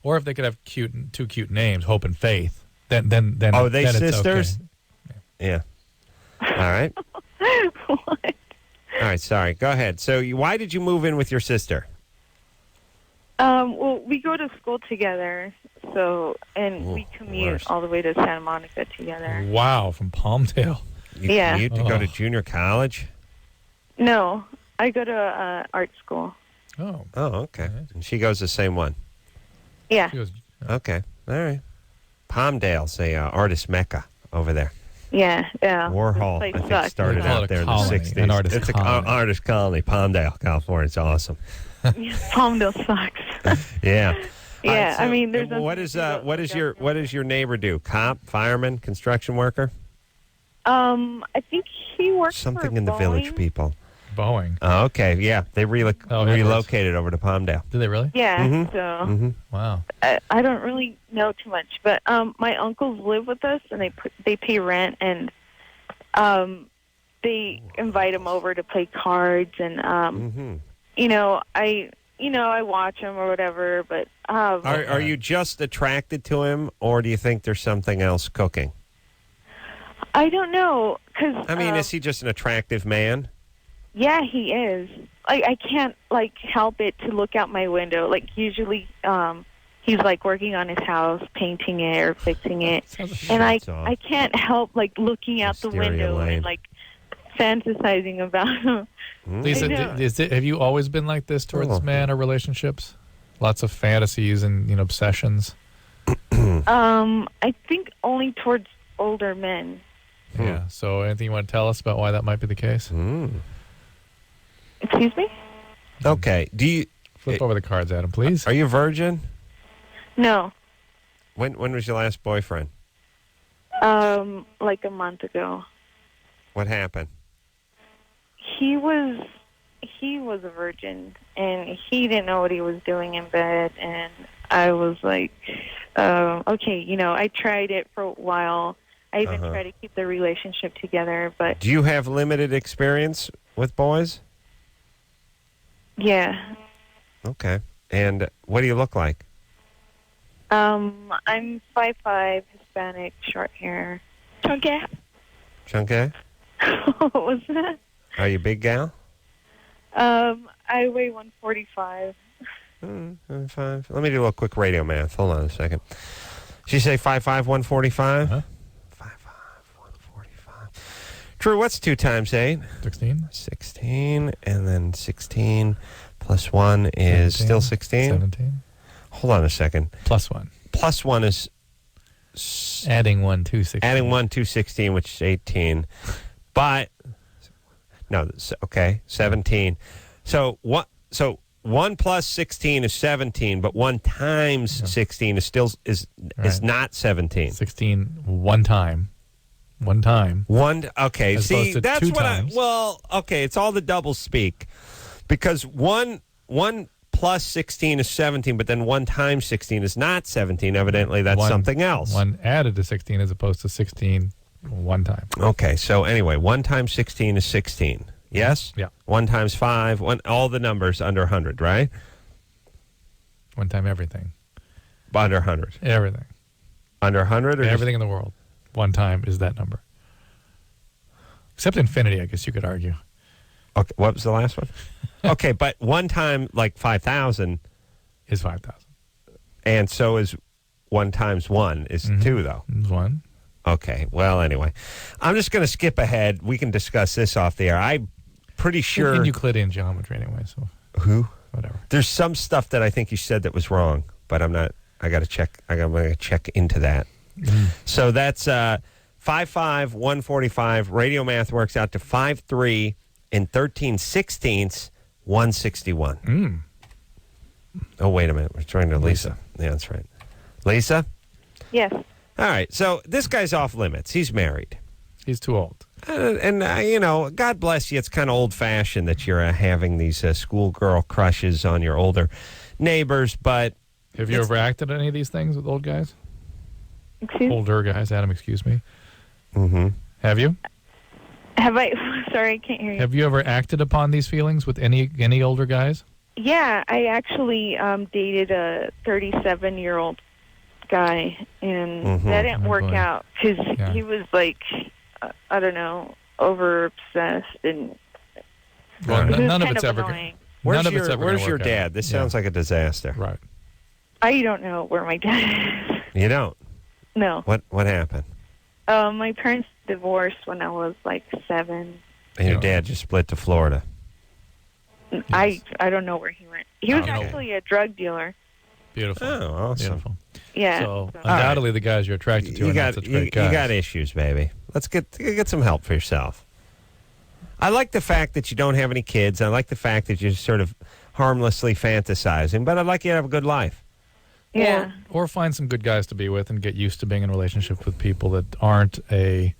Or if they could have two cute names, Hope and Faith. Then Oh, they then sisters? It's okay. Yeah. All right. What? All right, sorry. Go ahead. So why did you move in with your sister? Well, we go to school together, and we commute worst. all the way to Santa Monica together. Wow, from Palmdale. You Yeah. commute to go to junior college? No, I go to art school. Oh. Oh, okay. And she goes the same one? Yeah. Okay. All right. Palmdale's a artist mecca over there. Yeah. Warhol, This I place think, sucks. started They call out it a there in the colony, 60s. an artist It's colony. an artist colony, Palmdale, California. It's awesome. Palmdale sucks. Yeah. Yeah, All right, so I mean, there's what does your neighbor do? Cop, fireman, construction worker? I think he works Something for in the Boeing. village, people. Boeing. Oh, okay. Yeah, they Edwards. relocated over to Palmdale. Did they really? Yeah, Mhm. so Mm-hmm. Wow. I don't really know too much, but my uncles live with us, and they pay rent, and they invite him over to play cards, and I watch him or whatever. But Are you just attracted to him, or do you think there's something else cooking? I don't know, because I mean, is he just an attractive man? Yeah, he is. I can't help it to look out my window. Like usually, he's working on his house, painting it or fixing it, and I can't help looking out the window and fantasizing about him. Lisa, have you always been like this towards man or relationships? Lots of fantasies and obsessions. I think only towards older men. Yeah. So anything you want to tell us about why that might be the case? Excuse me? Okay. Do you flip over the cards, Adam, please? Are you a virgin? No. When was your last boyfriend? Like a month ago. What happened? He was a virgin, and he didn't know what he was doing in bed, and I was like, okay, I tried it for a while. I even tried to keep the relationship together, but... Do you have limited experience with boys? Yeah. Okay. And what do you look like? I'm 5'5", Hispanic, short hair. Chunky. Chunky? What was that? Are you a big gal? I weigh 145. 5. Let me do a little quick radio math. Hold on a second. Did you say 5'5", 145? 5'5", 145. Drew, what's 2 times 8? 16. 16, and then 16 plus 1 is 17, still 16? 17. Hold on a second. Plus 1. Plus 1 is... Adding 1 to 16. Adding 1 to 16, which is 18. But... No, okay, 17. So 1 plus 16 is 17, but 1 times 16 is still is not 17. 16 one time. One time. Okay, as see, that's two what times. okay, it's all the double speak. Because 1 plus 16 is 17, but then 1 times 16 is not 17. Evidently, that's something else. 1 added to 16 as opposed to 16 one time. Okay, so anyway, 1 times 16 is 16. Yes? Yeah. 1 times 5, all the numbers under 100, right? 1 time everything. Under 100. Everything. Under 100? Or everything in the world. 1 time is that number. Except infinity, I guess you could argue. Okay, what was the last one? Okay, but 1 time, like 5,000... is 5,000. And so is 1 times 1 is 2, though. 1. Okay, well, anyway. I'm just going to skip ahead. We can discuss this off the air. I'm pretty sure... In Euclidean geometry, anyway, so... Who? Whatever. There's some stuff that I think you said that was wrong, but I'm not... I got to check. I'm going to check into that. So that's 5'5", 145. Radio math works out to 5'3" and 13/16, 161. Oh, wait a minute. We're trying to Lisa. Yeah, that's right. Lisa? Yes. All right. So this guy's off limits. He's married. He's too old. And God bless you. It's kind of old-fashioned that you're having these schoolgirl crushes on your older neighbors, but... Have you ever acted on any of these things with old guys? Excuse me? Older guys, Adam, excuse me. Mm-hmm. Have you? Have I? Sorry, I can't hear you. Have you ever acted upon these feelings with any older guys? Yeah, I actually dated a 37-year-old guy, and that didn't work out because he was like, I don't know, over-obsessed, and well, it was none of kind it's of ever annoying. Where's your dad? This sounds like a disaster. Right. I don't know where my dad is. You don't? No. What happened? My parents divorced when I was like 7. And your dad just split to Florida. Yes. I don't know where he went. He was actually a drug dealer. Beautiful. Oh, awesome. Beautiful. Yeah. So undoubtedly the guys you're attracted to are not such great guys. You got issues, baby. Let's get some help for yourself. I like the fact that you don't have any kids. I like the fact that you're sort of harmlessly fantasizing, but I'd like you to have a good life. Yeah. Or find some good guys to be with and get used to being in relationships with people that aren't a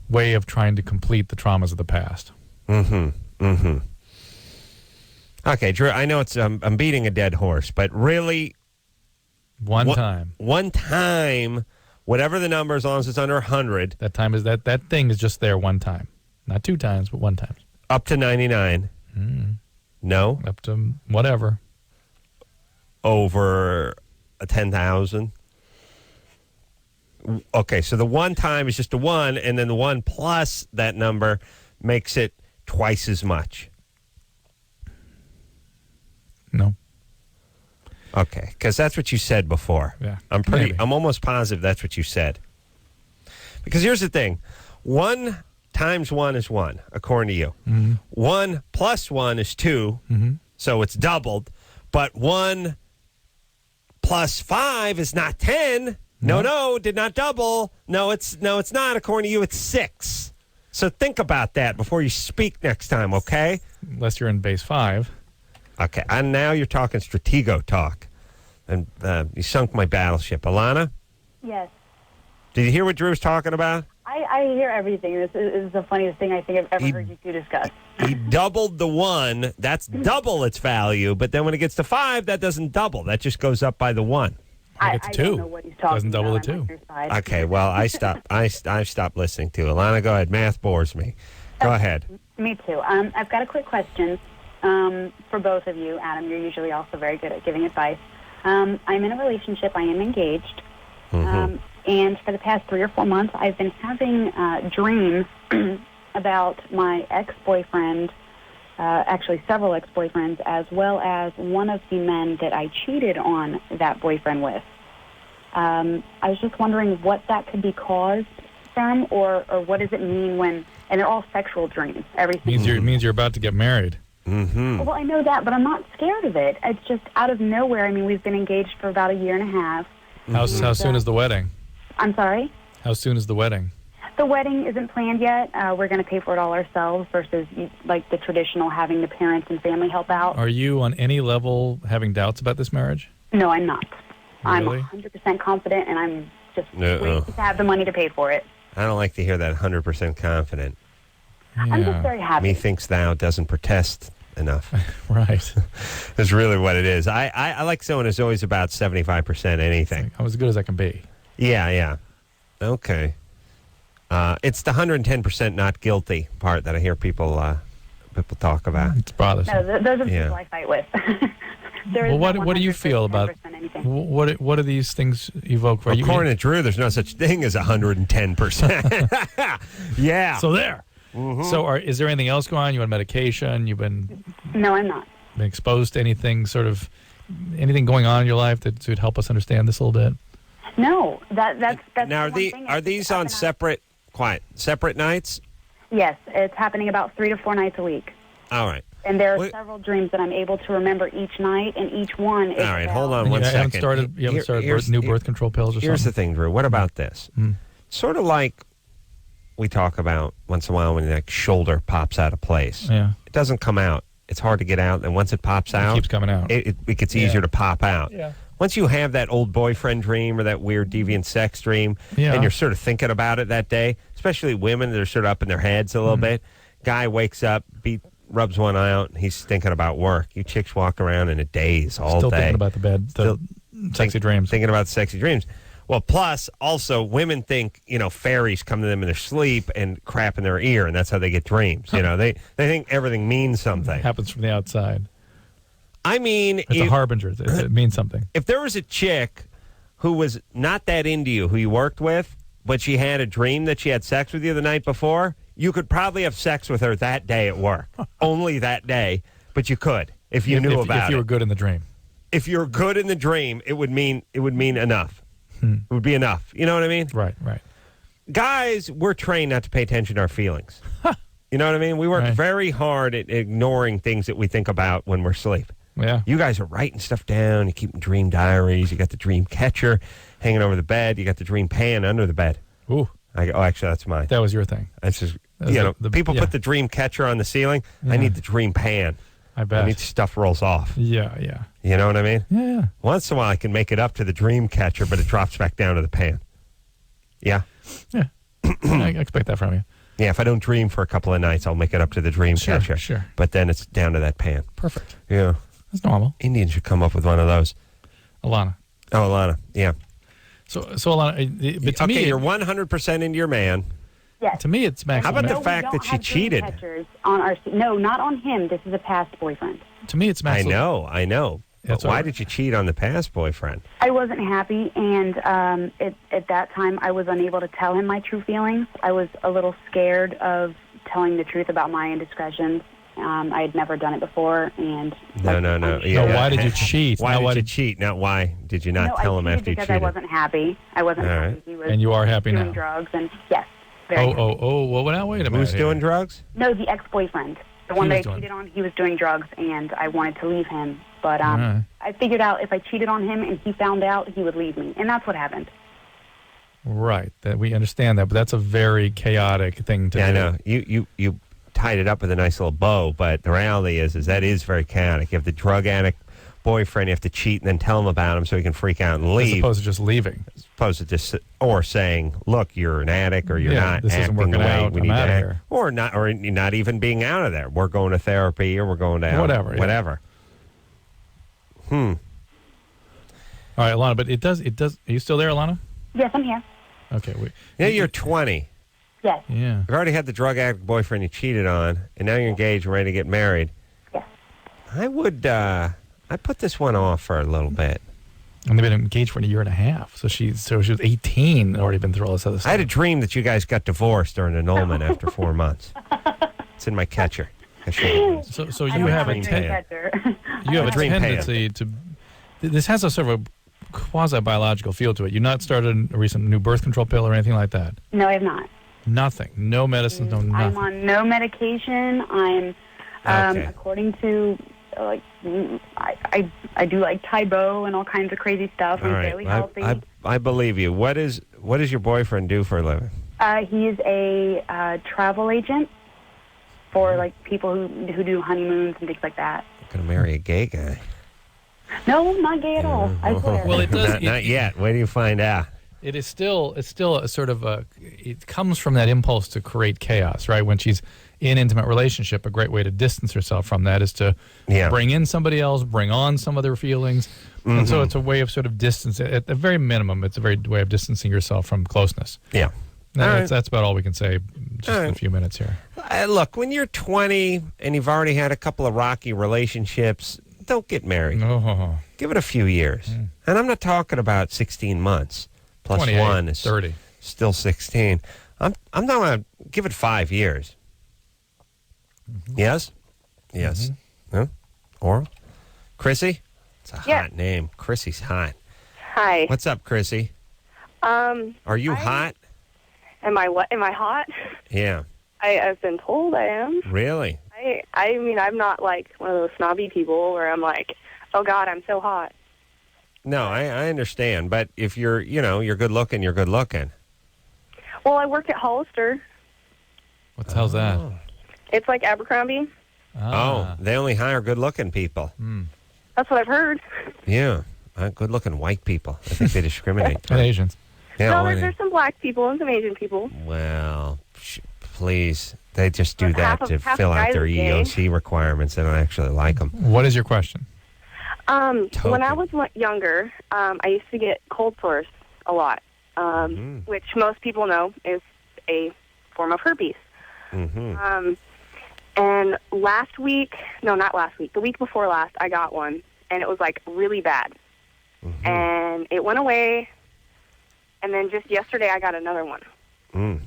way of trying to complete the traumas of the past. Okay, Drew, I know it's I'm beating a dead horse, but really... One time, whatever the number, as long as it's under 100. That time is that thing is just there one time. Not 2 times, but 1 time. Up to 99. No? Up to whatever. Over 10,000. Okay, so the 1 time is just a 1, and then the 1 plus that number makes it twice as much. No. Okay, because that's what you said before. Yeah. I'm almost positive that's what you said. Because here's the thing. 1 times 1 is 1, according to you. 1 plus 1 is 2, so it's doubled. But 1 plus 5 is not 10. No, did not double. No, it's not. According to you, it's 6. So think about that before you speak next time, okay? Unless you're in base 5. Okay, and now you're talking Stratego talk. And you sunk my battleship. Alana? Yes. Did you hear what Drew was talking about? I hear everything. This is the funniest thing I think I've ever heard you two discuss. He doubled the 1. That's double its value. But then when it gets to 5, that doesn't double. That just goes up by the 1. I It's 2. don't know what he's talking Doesn't double about. the 2. I'm on your side. Okay, well, I've stopped listening to Alana. Go ahead. Math bores me. Go ahead. Me too. I've got a quick question for both of you. Adam, you're usually also very good at giving advice. I'm in a relationship. I am engaged. And for the past 3 or 4 months, I've been having dreams about my ex-boyfriend, actually several ex-boyfriends, as well as one of the men that I cheated on that boyfriend with. I was just wondering what that could be caused from, or what does it mean when, and they're all sexual dreams. Everything Means you're about to get married. Well, I know that, but I'm not scared of it. It's just out of nowhere. I mean, we've been engaged for about 1.5 years. How soon is the wedding? I'm sorry? How soon is the wedding? The wedding isn't planned yet. We're going to pay for it all ourselves versus like the traditional having the parents and family help out. Are you on any level having doubts about this marriage? No, I'm not. Really? I'm 100% confident, and I'm just waiting to have the money to pay for it. I don't like to hear that 100% confident. Yeah. I'm just very happy. Methinks thou doesn't protest enough. Right. That's really what it is. I like someone who's always about 75% anything. I'm as good as I can be. Yeah. Okay. It's the 110% not guilty part that I hear people talk about. It's bothersome. No, those are the people I fight with. Well, what do you feel about what do these things evoke for you? According to Drew, there's no such thing as 110%. Yeah. So there. So is there anything else going on? You on medication? You've been No, I'm not. been exposed to anything anything going on in your life that would help us understand this a little bit? No, that's now are these on separate nights? Yes, it's happening about 3 to 4 nights a week. All right. And there are several dreams that I'm able to remember each night, and each one is. All right, hold on one You second. haven't started new birth control pills or something? Here's the thing, Drew. What about this? Sort of like we talk about once in a while when your shoulder pops out of place. Yeah. It doesn't come out. It's hard to get out, and once it pops out, It keeps coming out. It gets easier to pop out. Yeah. Once you have that old boyfriend dream or that weird deviant sex dream, and you're sort of thinking about it that day, especially women that are sort of up in their heads a little bit, guy wakes up, rubs one eye out, and he's thinking about work. You chicks walk around in a daze all Still day. thinking about the bed, sexy dreams. Thinking about sexy dreams. Well, plus, also, women think, fairies come to them in their sleep and crap in their ear, and that's how they get dreams. They think everything means something. It happens from the outside. I mean... It's a harbinger. It means something. If there was a chick who was not that into you, who you worked with, but she had a dream that she had sex with you the night before, you could probably have sex with her that day at work. Only that day, but you could if you knew about it. If you were good in the dream. If you're good in the dream, it would mean enough. It would be enough. You know what I mean? Right. Guys, we're trained not to pay attention to our feelings. You know what I mean? We work very hard at ignoring things that we think about when we're asleep. Yeah. You guys are writing stuff down. You keep dream diaries. You got the dream catcher hanging over the bed. You got the dream pan under the bed. Ooh. Actually, that's mine. That was your thing. That's just, people put the dream catcher on the ceiling. I need the dream pan. I bet. I need stuff rolls off. Yeah. You know what I mean? Yeah. Once in a while, I can make it up to the dream catcher, but it drops back down to the pan. Yeah. Yeah. I expect that from you. Yeah, if I don't dream for a couple of nights, I'll make it up to the dream catcher. Sure. But then it's down to that pan. Perfect. Yeah. That's normal. Indians should come up with one of those. Alana. Oh, Alana. Yeah. So Alana, but to me, you're 100% into your man. Yes. To me, it's maximum. How about the fact that she cheated? No, not on him. This is a past boyfriend. To me, it's maximum. I know. But why did you cheat on the past boyfriend? I wasn't happy, and at that time, I was unable to tell him my true feelings. I was a little scared of telling the truth about my indiscretions. I had never done it before, and no. Yeah. Why did you cheat? Why did you cheat? Now, why did you not tell him after you cheated? Because I wasn't happy. I wasn't happy. He was and you are happy doing now. Drugs and yes. Well, now wait a minute. Who's doing drugs? No, the ex-boyfriend, the one that I cheated on. He was doing drugs, and I wanted to leave him, but I figured out if I cheated on him and he found out, he would leave me, and that's what happened. Right. That we understand that, but that's a very chaotic thing to do. I know. You tied it up with a nice little bow, but the reality is that is very chaotic. You have the drug addict boyfriend, you have to cheat and then tell him about him so he can freak out and leave. As opposed to just leaving. As opposed to just, or saying, look, you're an addict, or you're not this isn't acting working the way out, we I'm need to outta act. here. Or not even being out of there. We're going to therapy, or we're going to Whatever. Whatever. All right, Alana, but it does. Are you still there, Alana? Yes, I'm here. Okay. You're 20. Yes. Yeah. You've already had the drug addict boyfriend you cheated on, and now you're engaged and ready to get married. Yes. I would, I'd put this one off for a little bit. And they've been engaged for a year and a half. So she was 18 and already been through all this other stuff. I had a dream that you guys got divorced during annulment after 4 months. It's in my catcher. So you have a tendency to. This has a sort of a quasi-biological feel to it. You've not started a recent new birth control pill or anything like that? No, I have not. Nothing. No medicines, no nothing. I'm on no medication. I'm, according to, I do like Tybo and all kinds of crazy stuff. I'm fairly healthy. I believe you. What does your boyfriend do for a living? He's a travel agent for like people who do honeymoons and things like that. I'm going to marry a gay guy. No, not gay at all. I swear. Well, it does. Not yet. Wait till you find out. It's still a sort of it comes from that impulse to create chaos, right? When she's in intimate relationship, a great way to distance herself from that is to bring in somebody else, bring on some of their feelings. Mm-hmm. And so it's a way of sort of distance. At the very minimum, it's a very way of distancing yourself from closeness. Yeah. That's about all we can say just in a few minutes here. Look, when you're 20 and you've already had a couple of rocky relationships, don't get married. Oh. Give it a few years. And I'm not talking about 16 months. Plus 1 is 30. Still 16. I'm not going to give it 5 years. Mm-hmm. Yes? Yes. Mm-hmm. Huh? Oral? Chrissy? It's a hot name. Chrissy's hot. Hi. What's up, Chrissy? Are you hot? Am I what? Am I hot? Yeah. I've been told I am. Really? I mean, I'm not like one of those snobby people where I'm like, oh, God, I'm so hot. No, I understand. But if you're good looking, you're good looking. Well, I work at Hollister. What the hell's that? It's like Abercrombie. Oh, they only hire good-looking people. That's what I've heard. Yeah, good-looking white people. I think they discriminate. And Asians. Yeah, no, there's some black people and some Asian people. Well, please. They just do that to fill out their EOC requirements. They don't actually like them. What is your question? When I was younger, I used to get cold sores a lot, which most people know is a form of herpes. Mm-hmm. And the week before last, I got one, and it was like really bad. Mm-hmm. And it went away, and then just yesterday I got another one.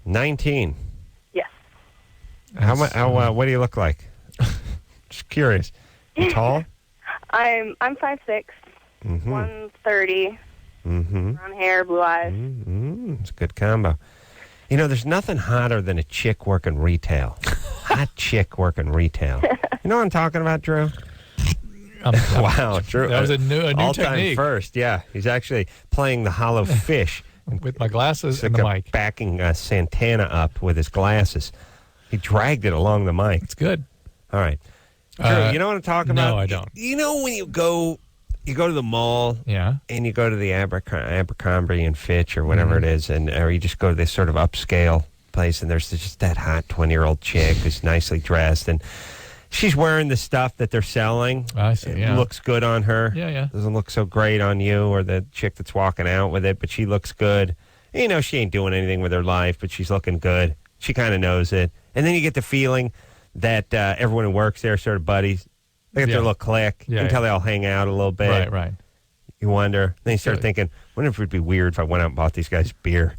19. Yes. What do you look like? Just curious. You tall? I'm 5'6", 130, brown hair, blue eyes. It's a good combo. You know, there's nothing hotter than a chick working retail. Hot chick working retail. You know what I'm talking about, Drew? Wow, Drew. That was a new all-time technique. First, yeah. He's actually playing the hollow fish. With my glasses and the mic. Backing Santana up with his glasses. He dragged it along the mic. It's good. All right. Drew, you know what I'm talking about? No, I don't. You know when you go to the mall, and you go to the Abercrombie and Fitch or whatever it is, or you just go to this sort of upscale place, and there's just that hot 20-year-old chick who's nicely dressed, and she's wearing the stuff that they're selling. I see. It looks good on her. Yeah. Doesn't look so great on you or the chick that's walking out with it, but she looks good. You know, she ain't doing anything with her life, but she's looking good. She kind of knows it, and then you get the feeling that everyone who works there are sort of buddies. They get their little clique until they all hang out a little bit. Right. You wonder. Then you start thinking, wonder if it would be weird if I went out and bought these guys beer.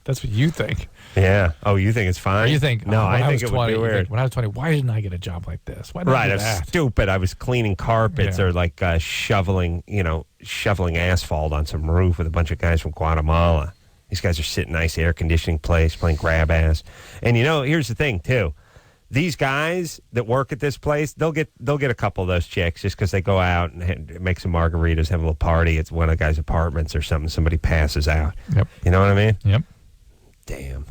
That's what you think. Yeah. Oh, you think it's fine? Or you think, no, I think it would be weird. When I was 20, why didn't I get a job like this? Why did I do that? I was stupid. I was cleaning carpets or like shoveling asphalt on some roof with a bunch of guys from Guatemala. These guys are sitting in nice air conditioning place, playing grab ass. And here's the thing too. these guys that work at this place, they'll get a couple of those chicks just because they go out and make some margaritas, have a little party. It's one of the guys' apartments or something. Somebody passes out. Yep. You know what I mean? Yep. Damn.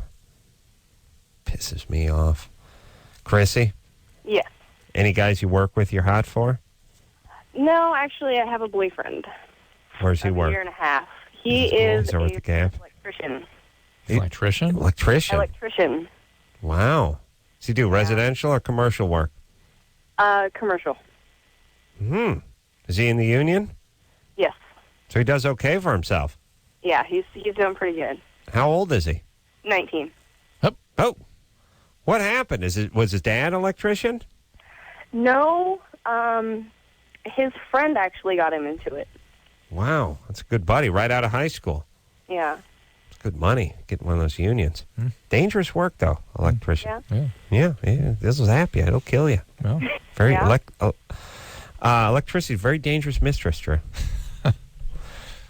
Pisses me off. Chrissy? Yes. Any guys you work with you're hot for? No, actually, I have a boyfriend. Where's he work? A year and a half. He is over at the camp? electrician. Electrician? Electrician. Wow. Does he do residential or commercial work? Commercial. Is he in the union? Yes. So he does okay for himself. Yeah, he's doing pretty good. How old is he? 19. Oh. What happened? Was his dad an electrician? No, his friend actually got him into it. Wow. That's a good buddy right out of high school. Yeah. It's good money getting one of those unions. Dangerous work, though, electrician. Yeah. This will zap you. It'll kill you. Well, very electricity, very dangerous mistress, Drew. All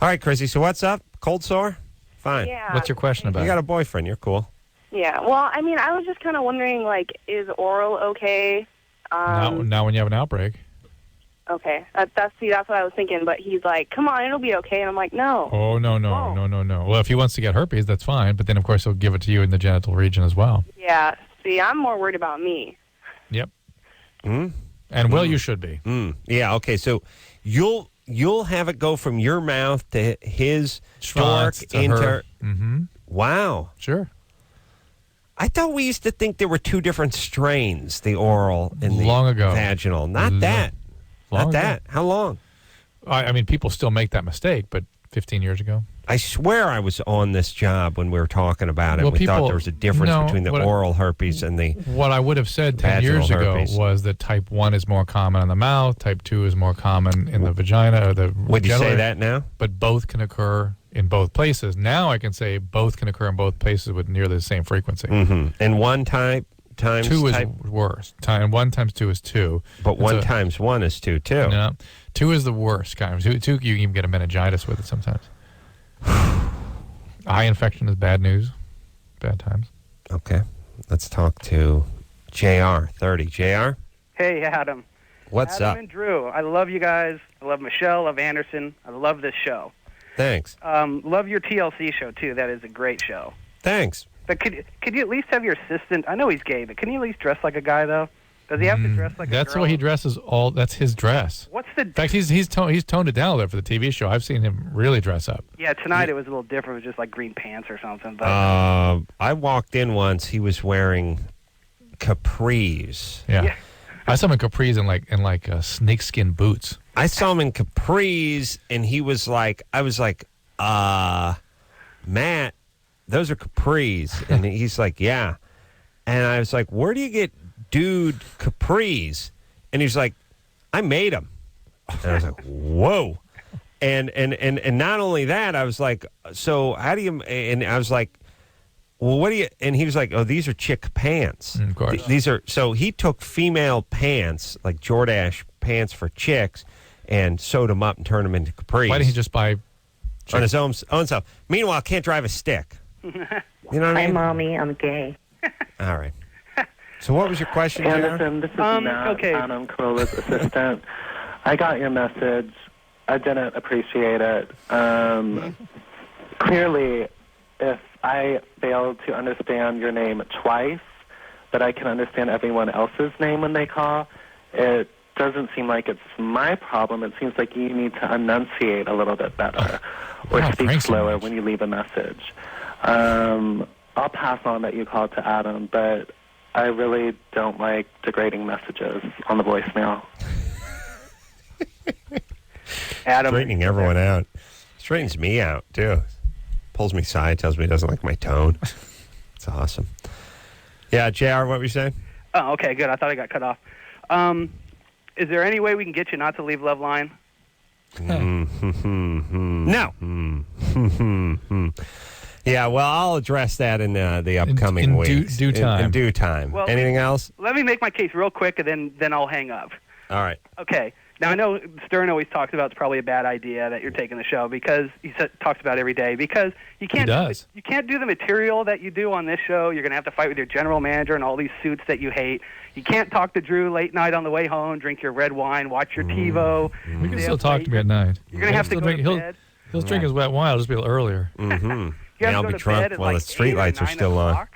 right, Chrissy, so what's up? Cold sore? Fine. Yeah. What's your question about? You got a boyfriend. You're cool. Yeah. Well, I mean, I was just kind of wondering, like, is oral okay? Now when you have an outbreak. Okay. That's what I was thinking. But he's like, come on, it'll be okay. And I'm like, no. Oh, no. Well, if he wants to get herpes, that's fine. But then, of course, he'll give it to you in the genital region as well. Yeah. See, I'm more worried about me. Yep. And well, you should be. Yeah, okay. So you'll have it go from your mouth to his stork into her. Mm-hmm. Wow. Sure. I thought we used to think there were two different strains, the oral and the vaginal. Not that. How long? I mean, people still make that mistake, but 15 years ago. I swear I was on this job when we were talking about it. Well, we thought there was a difference between the oral herpes and the What I would have said 10 years ago was that type 1 is more common in the mouth, type 2 is more common in the vagina. Or the would you say that now? But both can occur in both places. Now I can say both can occur in both places with nearly the same frequency. And one type times 2 is worse. 1 times 2 is 2. But 1 times 1 is 2 too. No, 2 is the worst kind. 2 you can even get a meningitis with it sometimes. Eye infection is bad news. Bad times. Okay. Let's talk to JR, 30. JR? Hey, Adam. What's Adam up? and Drew. I love you guys. I love Michelle. I love Anderson. I love this show. Thanks. Love your TLC show, too. That is a great show. Thanks. But could you at least have your assistant... I know he's gay, but can you at least dress like a guy, though? Does he have to dress like a girl? That's the way he dresses. That's his dress. What's the... In fact, he's toned it down a little for the TV show. I've seen him really dress up. Yeah, tonight it was a little different. It was just like green pants or something. But I walked in once. He was wearing capris. Yeah. I saw him in capris and like snakeskin boots. I saw him in capris, and he was like, I was like, Matt, those are capris. And he's like, yeah. And I was like, where do you get dude capris? And he's like, I made them. And I was like, whoa. And not only that, I was like, so how do you, and I was like, well, what do you, and he was like, oh, these are chick pants. Of course. These are, so he took female pants, like Jordache pants for chicks, and sewed them up and turned them into capris. Why didn't he just buy on his own self? Meanwhile, can't drive a stick. You know what I mean? Hi, Mommy. I'm gay. All right. So what was your question, Anderson, this is Matt, Adam Carolla's assistant. I got your message. I didn't appreciate it. Clearly, if I failed to understand your name twice, but I can understand everyone else's name when they call, it doesn't seem like it's my problem. It seems like you need to enunciate a little bit better or speak slower when you leave a message. I'll pass on that you called to Adam, but I really don't like degrading messages on the voicemail. Adam straightening everyone out. Straightens me out, too. Pulls me aside, tells me he doesn't like my tone. It's awesome. Yeah, JR, what were you saying? Oh, okay, good. I thought I got cut off. Is there any way we can get you not to leave Loveline? No. Yeah, well, I'll address that in the upcoming weeks. Due time. In due time. Well, anything else? Let me make my case real quick, and then I'll hang up. All right. Okay. Now, I know Stern always talks about it's probably a bad idea that you're taking the show because talks about it every day because you can't do the material that you do on this show. You're going to have to fight with your general manager and all these suits that you hate. You can't talk to Drew late night on the way home, drink your red wine, watch your TiVo. We can still talk to me at night. You're going to have to go to bed. He'll drink his wet wine. It'll just be a little earlier. And I'll be drunk while the streetlights are still on.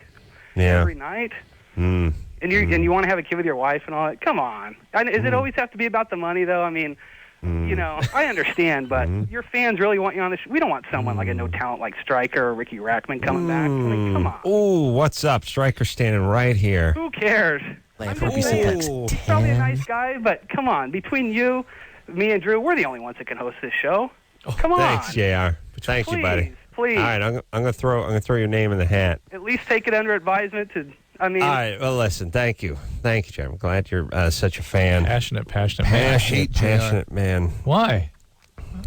Yeah. Every night. And you want to have a kid with your wife and all that? Come on. Does it always have to be about the money, though? I mean, I understand, but your fans really want you on the show. We don't want someone like a no-talent like Stryker or Ricky Rackman coming back. Come on. Ooh, what's up? Stryker standing right here. Who cares? He's probably a nice guy, but come on. Between you, me, and Drew, we're the only ones that can host this show. Come on. Thanks, JR. Thank you, buddy. Please. All right, I'm gonna throw your name in the hat. At least take it under advisement to. All right. Well, listen. Thank you, Jay. I'm glad you're such a fan. Passionate man. Why?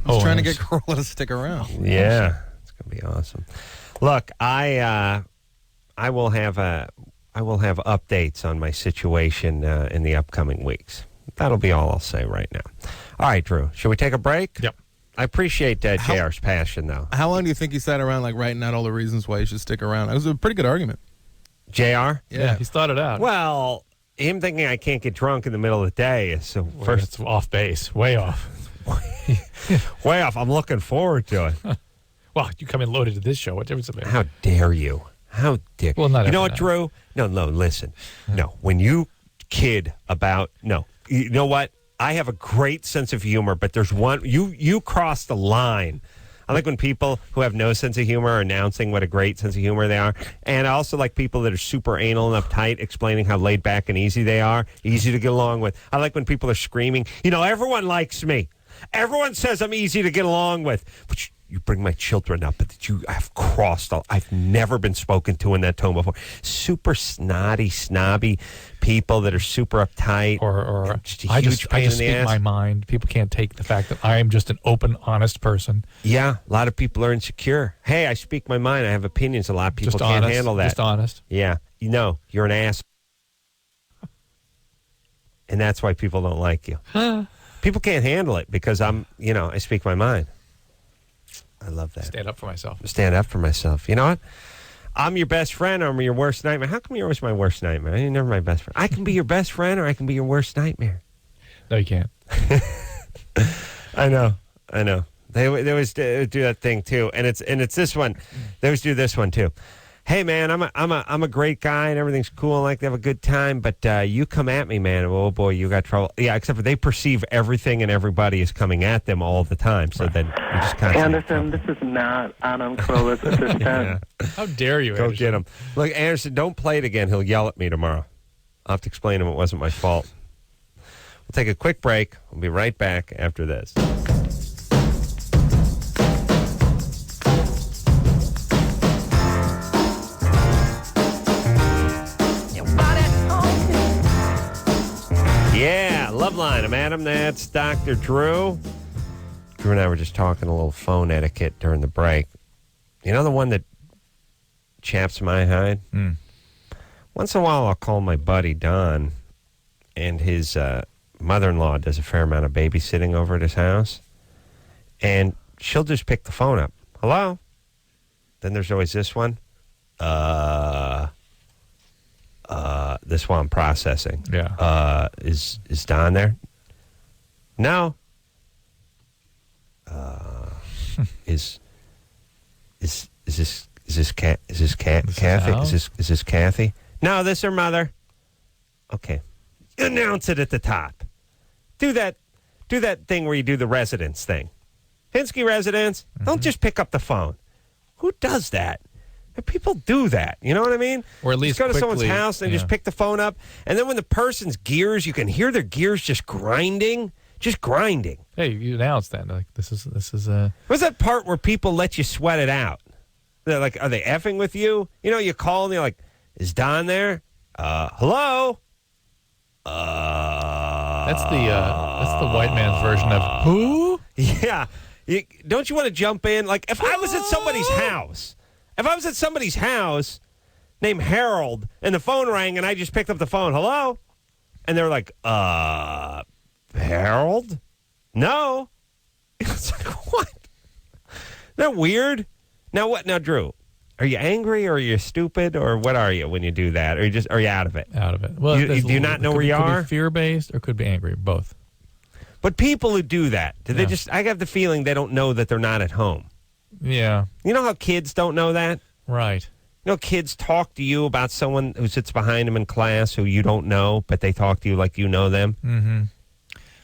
He's trying to get Carolla to stick around. Yeah, it's gonna be awesome. Look, I will have updates on my situation in the upcoming weeks. That'll be all I'll say right now. All right, Drew. Should we take a break? Yep. I appreciate JR's passion, though. How long do you think he sat around, like, writing out all the reasons why he should stick around? It was a pretty good argument. JR? Yeah, he's thought it out. Well, him thinking I can't get drunk in the middle of the day is so first. It's off base. Way off. Way off. I'm looking forward to it. Well, you come in loaded to this show. What difference does it make? How dare you? How dare Well, not you know what, that. Drew? No, listen. No, when you kid about... No, you know what? I have a great sense of humor, but there's one... You cross the line. I like when people who have no sense of humor are announcing what a great sense of humor they are. And I also like people that are super anal and uptight explaining how laid back and easy they are, easy to get along with. I like when people are screaming, everyone likes me. Everyone says I'm easy to get along with. But you bring my children up, but that you have crossed. I've never been spoken to in that tone before. Super snobby people that are super uptight. Or just I just speak my mind. People can't take the fact that I am just an open, honest person. Yeah, a lot of people are insecure. Hey, I speak my mind. I have opinions. A lot of people just can't honest, handle that. Just honest. Yeah. You're an ass. And that's why people don't like you. People can't handle it because I speak my mind. I love that. Stand up for myself. Stand up for myself. You know what? I'm your best friend or I'm your worst nightmare. How come you're always my worst nightmare? You're never my best friend. I can be your best friend or I can be your worst nightmare. No, you can't. I know. They always do that thing too, and it's this one. They always do this one too. Hey man, I'm a great guy and everything's cool. I like to have a good time, but you come at me, man. Oh boy, you got trouble. Yeah, except for they perceive everything and everybody is coming at them all the time. So then you just Anderson, this is not Adam Carolla's assistant. Yeah. How dare you? Go Anderson. get him. Look, Anderson, don't play it again. He'll yell at me tomorrow. I'll have to explain to him it wasn't my fault. We'll take a quick break. We'll be right back after this. Yeah, Loveline. I'm Adam. That's Dr. Drew. Drew and I were just talking a little phone etiquette during the break. You know the one that chaps my hide? Once in a while, I'll call my buddy Don, and his mother-in-law does a fair amount of babysitting over at his house, and she'll just pick the phone up. Hello? Then there's always this one. This one I'm processing. Yeah. Is Don there? No. Is this Kathy? Is this Kathy? No, this is her mother. Okay. Announce it at the top. Do that thing where you do the residence thing. Pinsky residence. Don't just pick up the phone. Who does that? People do that. You know what I mean? Or at least just go to someone's quickly, house and just pick the phone up. And then when the person's gears, you can hear their gears just grinding. Just grinding. Hey, you announced that. Like, this is What's that part where people let you sweat it out? They're like, are they effing with you? You call and you're like, is Don there? Hello? That's the white man's version of who? Yeah. Don't you want to jump in? Like, if I was at somebody's house... If I was at somebody's house named Harold and the phone rang and I just picked up the phone, hello? And they were like, Harold? No. It's like, what? Isn't that weird? Now what? Now, Drew, are you angry or are you stupid or what are you when you do that? Or are you out of it? Out of it. Well, do you not know where you are? Could be fear-based or could be angry. Both. But people who do that, they just? I have the feeling they don't know that they're not at home. Yeah. You know how kids don't know that? Right. You know, kids talk to you about someone who sits behind them in class who you don't know, but they talk to you like you know them. Mm-hmm.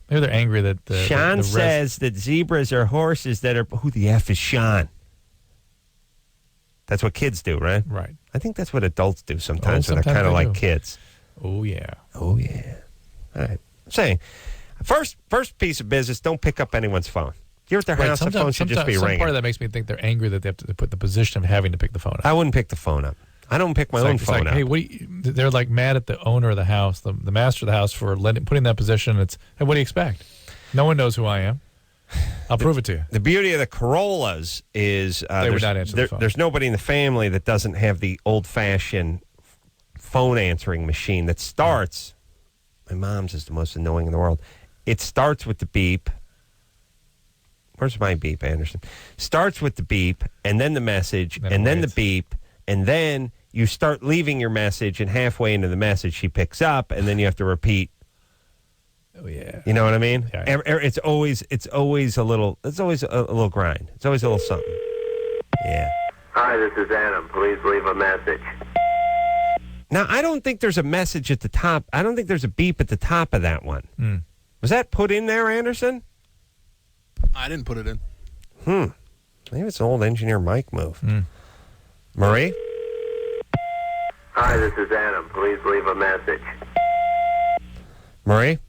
Maybe they're angry that Sean says that zebras are horses that are. Who the F is Sean? That's what kids do, right? Right. I think that's what adults do sometimes. Sometimes they're kind of they like do. kids. Oh, yeah. Oh, yeah. All right. I'm saying, first piece of business, don't pick up anyone's phone. You're at their house, the phone should just be some ringing. part of that makes me think they're angry that they have to put in the position of having to pick the phone up. I wouldn't pick the phone up. I don't pick my own phone up. Hey, they're like mad at the owner of the house, the master of the house, for putting that position. It's, hey, what do you expect? No one knows who I am. I'll prove it to you. The beauty of the Carollas is they would not answer the phone. There's nobody in the family that doesn't have the old-fashioned phone answering machine that starts. My mom's is the most annoying in the world. It starts with the beep. Where's my beep, Anderson? Starts with the beep, and then the message, and then the beep, and then you start leaving your message, and halfway into the message, she picks up, and then you have to repeat. Oh yeah. You know what I mean? Yeah. It's always a little grind. It's always a little something. Yeah. Hi, this is Adam. Please leave a message. Now, I don't think there's a message at the top. I don't think there's a beep at the top of that one. Was that put in there, Anderson? I didn't put it in. Maybe it's an old engineer Mike move. Marie? Hi, this is Adam. Please leave a message. Marie?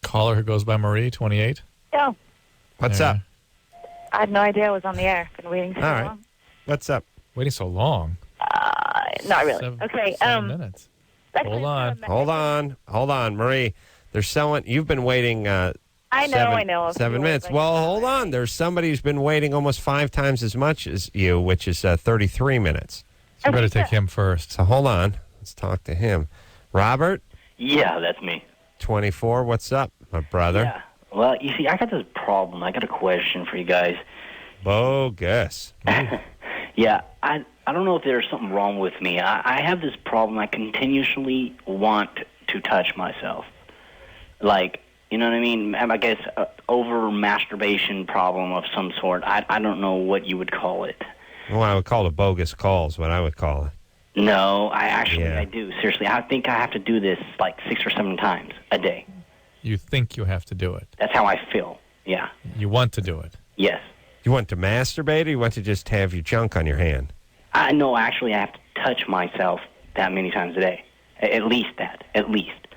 Caller who goes by Marie, 28. Yeah. What's up? I had no idea I was on the air. Been waiting so All right. long. What's up? Waiting so long. Not really. Okay. 7 minutes. Hold Hold on, Marie. There's someone you've been waiting. I know. 7 minutes. Well, hold on. There's somebody who's been waiting almost 5 times as much as you, which is 33 minutes. So you better take him first. So hold on. Let's talk to him. Robert? Yeah, that's me. 24. What's up, my brother? Yeah. Well, you see, I got this problem. I got a question for you guys. Bogus. Yeah, I don't know if there's something wrong with me. I have this problem. I continuously want to touch myself. Like, you know what I mean? I guess over masturbation problem of some sort. I don't know what you would call it. Well, I would call it bogus calls, what I would call it. No, I do. Seriously, I think I have to do this like 6 or 7 times a day. You think you have to do it. That's how I feel. Yeah. You want to do it. Yes. You want to masturbate or you want to just have your junk on your hand? No, actually, I have to touch myself that many times a day. At least that. At least.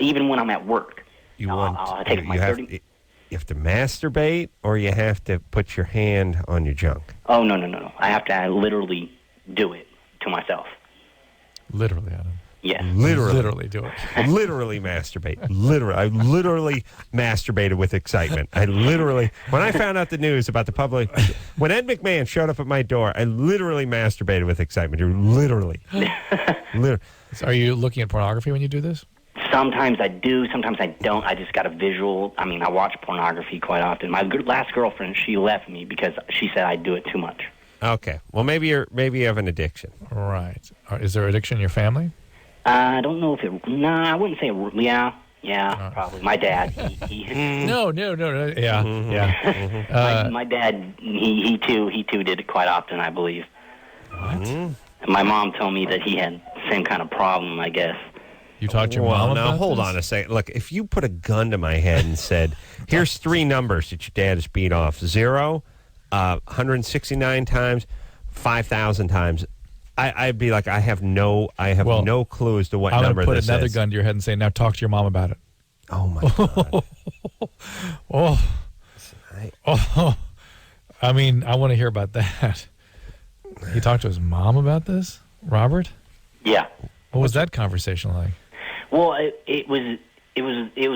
Even when I'm at work. I'll take my 30... You have to masturbate or you have to put your hand on your junk? Oh, no. I have to literally do it to myself. Literally, Adam. Yes. Literally do it. Literally masturbate. I literally masturbated with excitement. When I found out the news about the public, when Ed McMahon showed up at my door, I literally masturbated with excitement. Literally. So are you looking at pornography when you do this? Sometimes I do. Sometimes I don't. I just got a visual. I mean, I watch pornography quite often. My last girlfriend, she left me because she said I do it too much. Okay. Well, maybe you have an addiction. Right. Is there addiction in your family? I don't know if it... No, I wouldn't say... Yeah, probably. My dad, he No. Yeah. my dad, he too did it quite often, I believe. What? And my mom told me that he had the same kind of problem, I guess. You talked to your mom about hold this? on a second. Look, if you put a gun to my head and said, here's 3 numbers that your dad has beat off. 0, 169 times, 5,000 times. I'd be like, I have no clue as to what number this is. I'm going to put another gun to your head and say, now talk to your mom about it. Oh, my God. I mean, I want to hear about that. He talked to his mom about this? Robert? Yeah. What was that conversation like? Well, it was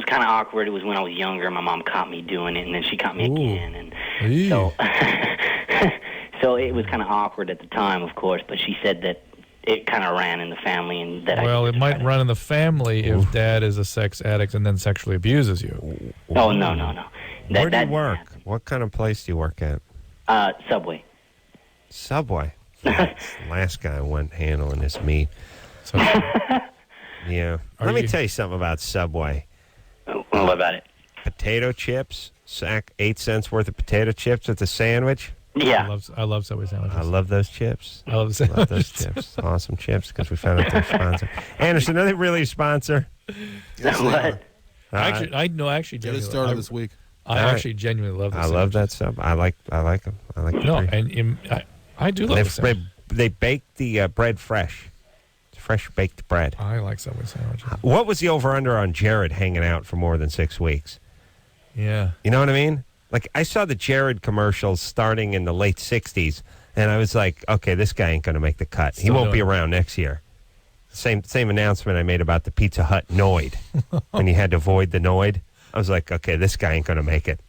kind of awkward. It was when I was younger. My mom caught me doing it, and then she caught me again. And so it was kind of awkward at the time, of course, but she said that it kind of ran in the family, and that. Well, it might run in the family if dad is a sex addict and then sexually abuses you. Oh no. Where do you work? What kind of place do you work at? Subway. Subway. Last guy went handling his meat. Yeah. Let me tell you something about Subway. What about it? Potato chips, 8 cents worth of potato chips with a sandwich. Yeah. I love Subway sandwiches. I love those chips. I love the sandwiches. Love those chips. Awesome chips because we found out they're a sponsor. Anderson, are they really a sponsor? Yes, they are. Actually, I They just started this week. I actually genuinely love those I love that stuff. I like them. I like them. No, and I do love the sandwich. They bake the bread fresh. It's fresh baked bread. I like Subway sandwiches. What was the over-under on Jared hanging out for more than 6 weeks? Yeah. You know what I mean? Like, I saw the Jared commercials starting in the late 60s, and I was like, okay, this guy ain't going to make the cut. He won't be around next year. Same announcement I made about the Pizza Hut Noid. When you had to avoid the Noid. I was like, okay, this guy ain't going to make it.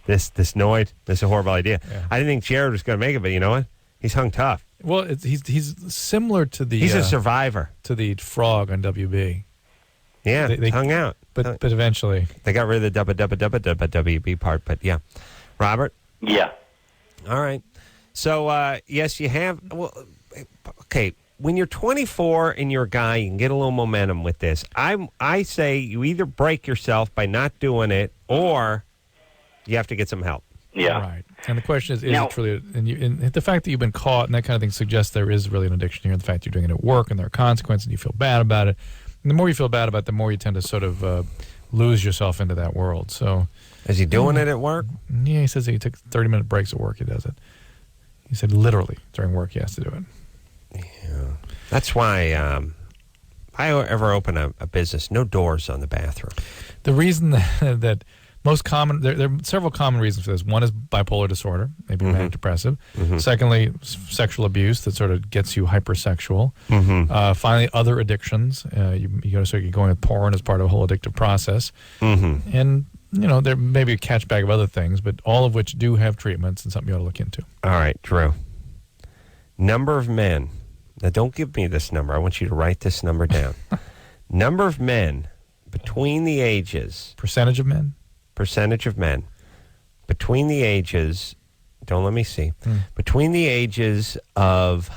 This Noid, this is a horrible idea. Yeah. I didn't think Jared was going to make it, but you know what? He's hung tough. Well, he's similar to the... He's a survivor. To the frog on WB. Yeah, they hung out. But eventually... They got rid of the WB part, but yeah. Robert? Yeah. All right. So, yes, you have... Well, okay, when you're 24 and you're a guy, you can get a little momentum with this. I say you either break yourself by not doing it, or you have to get some help. Yeah. Right. And the question is it truly... And the fact that you've been caught and that kind of thing suggests there is really an addiction here. And the fact you're doing it at work and there are consequences and you feel bad about it. And the more you feel bad about it, the more you tend to sort of lose yourself into that world. So, is he doing it at work? Yeah, he says he took 30-minute breaks at work. He does it. He said literally during work he has to do it. Yeah. That's why I ever open a business, no doors on the bathroom. The reason that most common, there are several common reasons for this. One is bipolar disorder, maybe manic depressive. Mm-hmm. Secondly, sexual abuse that sort of gets you hypersexual. Mm-hmm. Finally, other addictions. You're going with porn as part of a whole addictive process. Mm-hmm. And, there may be a catch bag of other things, but all of which do have treatments and something you ought to look into. All right, Drew. Number of men. Now, don't give me this number. I want you to write this number down. Number of men between the ages. Percentage of men? Percentage of men between the ages, don't let me see, between the ages of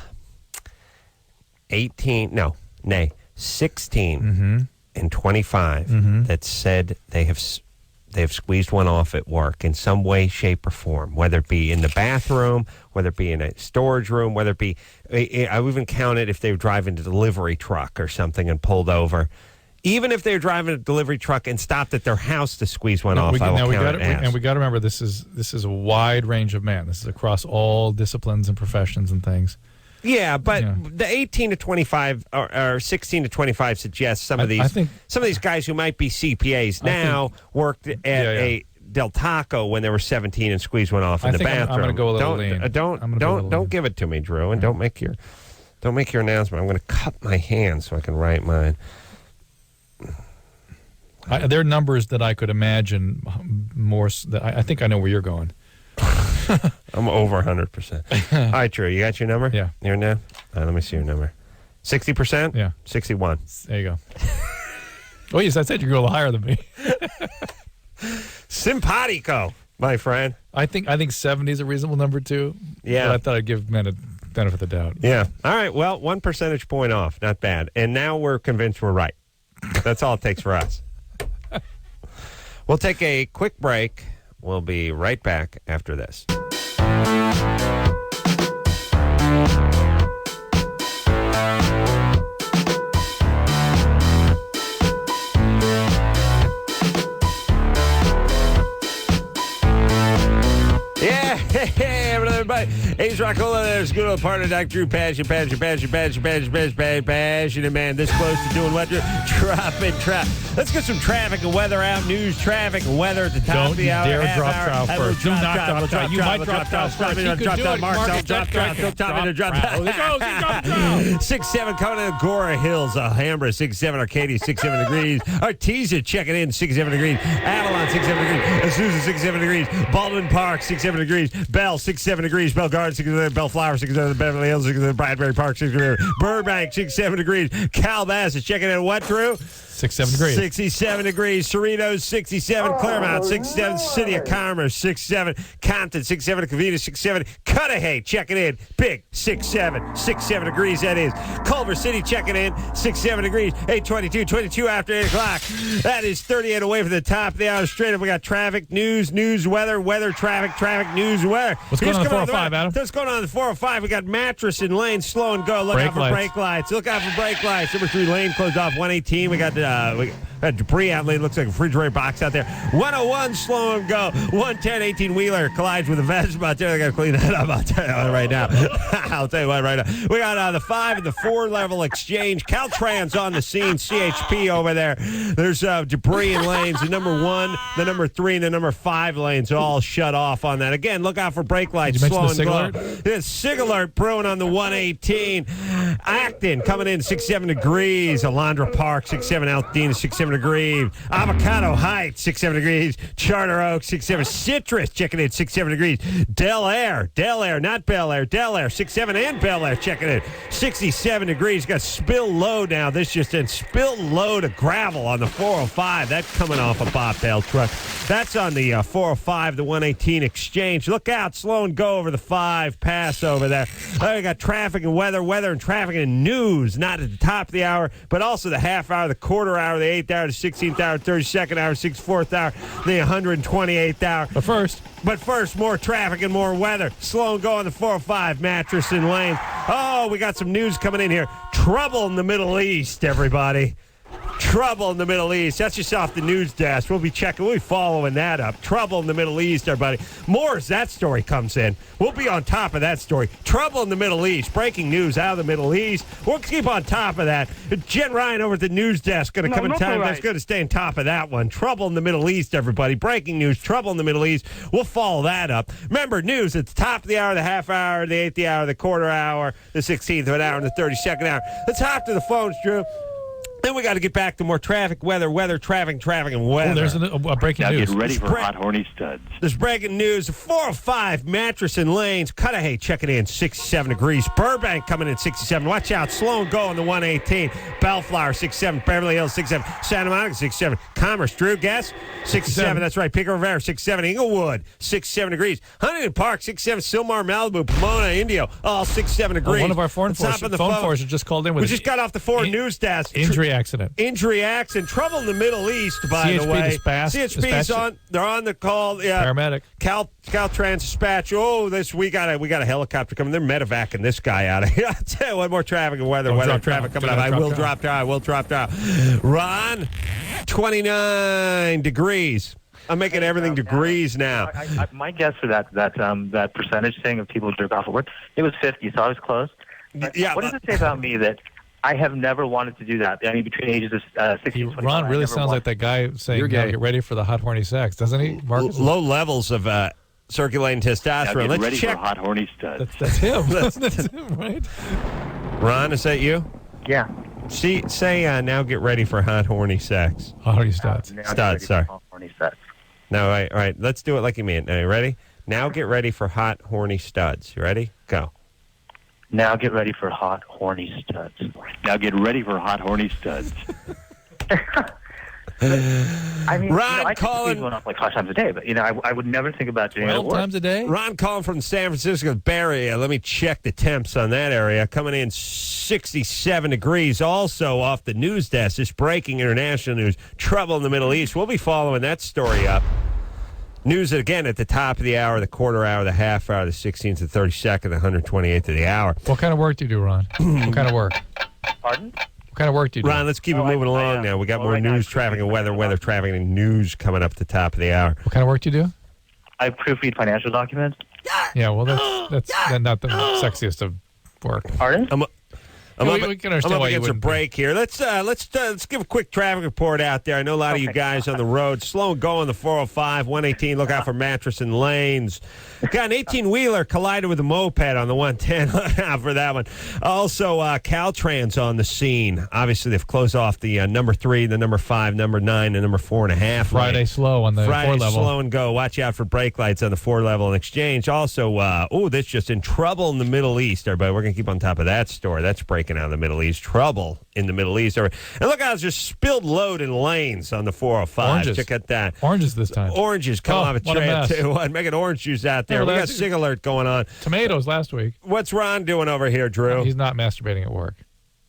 16 and 25 that said they have squeezed one off at work in some way, shape, or form, whether it be in the bathroom, whether it be in a storage room, whether it be, I even counted if they were driving a delivery truck or something and pulled over. Even if they're driving a delivery truck and stopped at their house to squeeze one off, I will count it as. And we got to remember, this is a wide range of men. This is across all disciplines and professions and things. Yeah, but the 18 to 25 or 16 to 25 suggests some of these guys who might be CPAs now worked at a Del Taco when they were 17 and squeezed one off in the bathroom. I'm going to go a little lean. Don't give it to me, Drew, and don't make your announcement. I'm going to cut my hand so I can write mine. There are numbers that I could imagine more. I think I know where you're going. I'm over 100%. All right, Drew, you got your number? Yeah. Here now? Let me see your number. 60%? Yeah. 61. There you go. Oh, yes, I said you're a little higher than me. Simpatico, my friend. I think 70 is a reasonable number, too. Yeah. But I thought I'd give men a benefit of the doubt. Yeah. All right, well, 1 percentage point off. Not bad. And now we're convinced we're right. That's all it takes for us. We'll take a quick break. We'll be right back after this. Yeah, hey, everybody. Ace Rockola, there's good old partner, Dr. Drew, passionate man, this close to doing what? Drop and trap. Let's get some traffic and weather out, news, traffic, and weather at the top of the hour. Don't dare drop trial first. Do not drop trial. You might drop trial first. You could do it. Mark, drop trial. Drop trial. 6-7 coming in Agora Hills, Alhambra, 6-7 Arcadia, 6-7 degrees. Artesia checking in, 6-7 degrees. Avalon, 6-7 degrees. Azusa, 6-7 degrees. Baldwin Park, 6-7 67 degrees. Bell, 67 degrees. Bell Garden, 67. Bellflower, 67. Beverly Hills, 67. Bradbury Park, 67. Burbank, 67 degrees. Calabasas, checking in what, Drew? 67 degrees. 67 degrees. Cerritos, 67. Claremont, 67. City of Commerce, 67. Compton, 67. Covina, 67. Cudahy, checking in. Big, 67. 67 degrees, that is. Culver City, checking in. 67 degrees. 8:22, 22 after 8 o'clock. That is 38 away from the top of the hour. Straight up, we got traffic, news, weather, traffic, news, weather. What's going on the 405, Adam? What's going on the 405? We got mattress and lane, slow and go. Look out for brake lights. Look out for brake lights. Number 3 lane closed off 118. We got debris out lane. Looks like a refrigerator box out there. 101, slow and go. 110, 18-wheeler collides with a Vespa out there. They got to clean that up. I'll tell you what right now. I'll tell you what right now. We got the 5 and the 4-level exchange. Caltrans on the scene. CHP over there. There's debris in lanes. The number 1, the number 3, and the number 5 lanes all shut off on that. Again, look out for brake lights. Slow and go. There's SIG alert brewing on the 118. Acton coming in 67 degrees. Alondra Park, 67. Altadena, 67 degrees. Avocado Heights, 67 degrees. Charter Oak, 67. Citrus checking in 67 degrees. Del Air, not Bel Air, Del Air, 67 and Bel Air checking in 67 degrees. Got spill load now. This just in spill load of gravel on the 405. That's coming off a bobtail truck. That's on the 405, the 118 exchange. Look out, slow and go over the 5 pass over there. We got traffic and weather and traffic and news, not at the top of the hour, but also the half hour, the quarter hour, the 8th hour, the 16th hour, 32nd hour, 64th hour, the 128th hour. But first, more traffic and more weather. Slow and go on the 405, mattress and lanes. Oh, we got some news coming in here. Trouble in the Middle East, everybody. Trouble in the Middle East. That's just off the news desk. We'll be following that up. Trouble in the Middle East, everybody. More as that story comes in. We'll be on top of that story. Trouble in the Middle East. Breaking news out of the Middle East. We'll keep on top of that. Jen Ryan over at the news desk going to come in time. That's going to stay on top of that one. Trouble in the Middle East, everybody. Breaking news. Trouble in the Middle East. We'll follow that up. Remember, news at the top of the hour, the half hour, the 8th hour, the quarter hour, the 16th of an hour, and the 32nd hour. Let's hop to the phones, Drew. Then we got to get back to more traffic, weather, traffic, and weather. Oh, there's a breaking news. Get ready for hot, horny studs. There's breaking news. 405, mattress and lanes. Cudahy checking in 67 degrees. Burbank coming in 67. Watch out. Slow and go on the 118. Bellflower 67. Beverly Hills 67. Santa Monica 67. Commerce. Drew, guess? 67. That's right. Pico Rivera 67. Inglewood 67 degrees. Huntington Park 67. Sylmar, Malibu, Pomona, Indio all 67 degrees. One of our phone force just called in with. We just got off the Ford news desk. Injury accident. Trouble in the Middle East, by the way. CHP's on. They're on the call. Yeah. Paramedic. Caltrans dispatch. Oh, we got a helicopter coming. They're medevacing this guy out of here. I'll tell you what, more traffic and weather traffic coming up. I will drop down. Ron, 29 degrees. I'm making everything degrees now. My guess for that percentage thing of people who jerk off at work, it was 50, so I was close. Yeah. What does it say about me that I have never wanted to do that? I mean, between ages of 16 and 25. Ron really sounds like that guy saying, get ready for the hot, horny sex, doesn't he, Marcus? Low levels of circulating testosterone. Get ready for hot, horny studs. That's him. That's him, right? Ron, is that you? Yeah. Say now get ready for hot, horny sex. Hot, horny studs. Studs, sorry. Hot, horny sex. No, all right. Let's do it like you mean. Are you ready? Now get ready for hot, horny studs. You ready? Go. Now get ready for hot, horny studs. Now get ready for hot, horny studs. I mean, Ron I Collin one up like 5 times a day, but I would never think about doing it at 12 work. times a day? Ron Collin from the San Francisco Bay Area. Let me check the temps on that area. Coming in 67 degrees. Also off the news desk, this breaking international news. Trouble in the Middle East. We'll be following that story up. News again at the top of the hour, the quarter hour, the half hour, the 16th, the 32nd, the 128th of the hour. What kind of work do you do, Ron? What kind of work? Pardon? What kind of work do you do? Ron, let's keep it moving along now. We got more news, traffic, and weather, traffic, and news coming up at the top of the hour. What kind of work do you do? I proofread financial documents. Yeah, well, that's not the sexiest of work. Pardon? We can understand I'm why up you against a wouldn't break here. Let's give a quick traffic report out there. I know a lot of you guys on the road. Slow and go on the 405, 118. Look out for mattress and lanes. Got an 18-wheeler collided with a moped on the 110. Look out for that one. Also, Caltrans on the scene. Obviously, they've closed off the number 3, the number 5, number 9, and number 4.5. Friday slow on the 4 level. Slow and go. Watch out for brake lights on the 4 level and exchange. Also, this just in trouble in the Middle East, everybody. We're going to keep on top of that story. That's breaking out in the Middle East. Trouble in the Middle East. And look how it's just spilled load in lanes on the 405. Oranges. Check out that. Oranges this time. Oranges come off a trail, too. Making orange juice out there. We got Sig Alert going on. Tomatoes last week. What's Ron doing over here, Drew? He's not masturbating at work.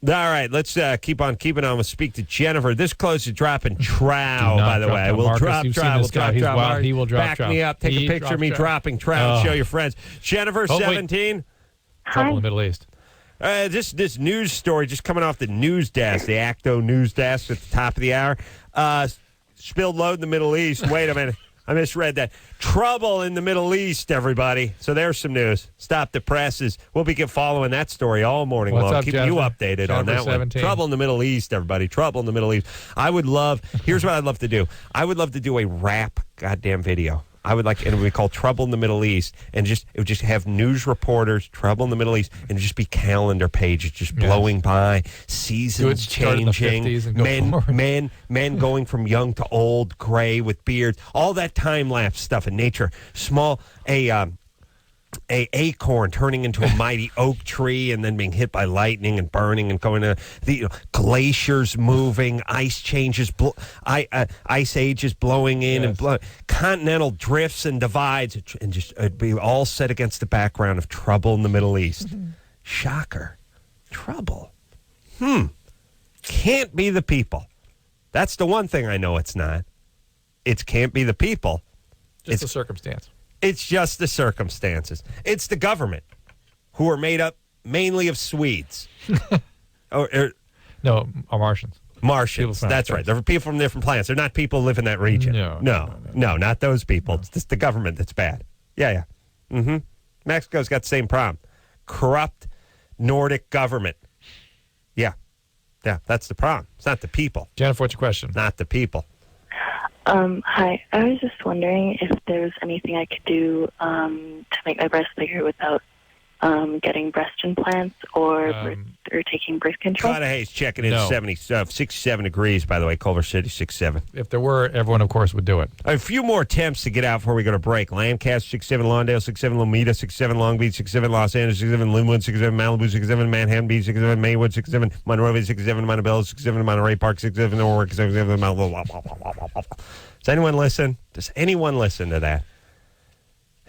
All right, let's keep on keeping on. We'll speak to Jennifer. This close to dropping trow, by the way. We'll drop trow. We'll drop trow. He will drop Back me up. Take a picture of me dropping trow and show your friends. Jennifer, 17. Trouble in the Middle East. This news story just coming off the news desk, the Acto news desk at the top of the hour. Spilled load in the Middle East. Wait a minute. I misread that. Trouble in the Middle East, everybody. So there's some news. Stop the presses. We'll be following that story all morning long. Up, Keeping you updated on that 17. one. Trouble in the Middle East, everybody. Trouble in the Middle East. Here's what I'd love to do. I would love to do a rap goddamn video. I would like, and it would be called Trouble in the Middle East, and it would just have news reporters, Trouble in the Middle East, and just be calendar pages just blowing by, seasons changing, men going from young to old, gray with beards, all that time lapse stuff in nature. A acorn turning into a mighty oak tree and then being hit by lightning and burning and going to the glaciers moving, ice changes, ice ages blowing in and continental drifts and divides, and just be all set against the background of trouble in the Middle East. Shocker. Trouble. Can't be the people. That's the one thing I know it's not. It can't be the people. It's a circumstance. It's just the circumstances. It's the government, who are made up mainly of Swedes. No, Martians. Martians, that's right. They're people from different planets. They're not people who live in that region. No, not those people. It's just the government that's bad. Yeah. Mexico's got the same problem. Corrupt Nordic government. Yeah, that's the problem. It's not the people. Jennifer, what's your question? Not the people. Hi. I was just wondering if there was anything I could do to make my breasts bigger without getting breast implants or taking birth control. Carter Hayes checking in 67 degrees, by the way. Culver City, 67. If there were, everyone, of course, would do it. A few more attempts to get out before we go to break. Lancaster, 67, Lawndale, 67, Lomita, 67, Long Beach, 67, Los Angeles, 67, Linwood, 67, Malibu, 67, Manhattan Beach, 67, Maywood, 67, Monrovia, 67, Montebello, 67, Monterey Park, 67, Norwalk, 67, Does anyone listen? Does anyone listen to that?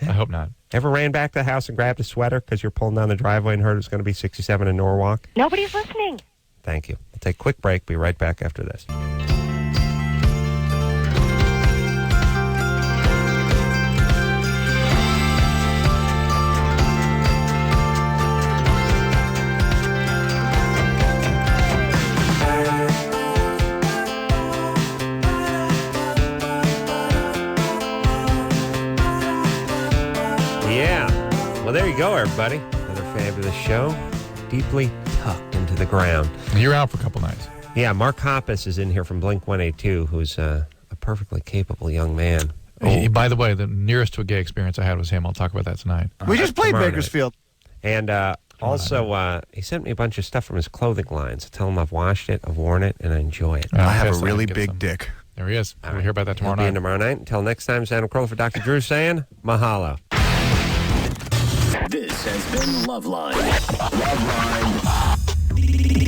I hope not. Ever ran back to the house and grabbed a sweater because you're pulling down the driveway and heard it was going to be 67 in Norwalk? Nobody's listening. Thank you. We'll take a quick break. Be right back after this. Well, there you go, everybody. Another fabulous show, deeply tucked into the ground. You're out for a couple nights. Yeah, Mark Hoppus is in here from Blink-182, who's a perfectly capable young man. By the way, the nearest to a gay experience I had was him. I'll talk about that tonight. We just played Bakersfield. And also, he sent me a bunch of stuff from his clothing lines. I tell him I've washed it, I've worn it, and I enjoy it. I have a really big dick. There he is. We'll hear about that tomorrow night. Tomorrow night. Until next time, Adam Carolla for Dr. Drew saying mahalo. This has been Loveline. Loveline.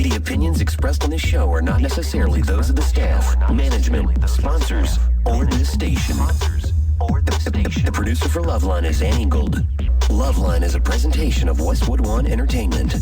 The opinions expressed on this show are not necessarily those of the staff, management, sponsors, or this station. The producer for Loveline is Annie Gold. Loveline is a presentation of Westwood One Entertainment.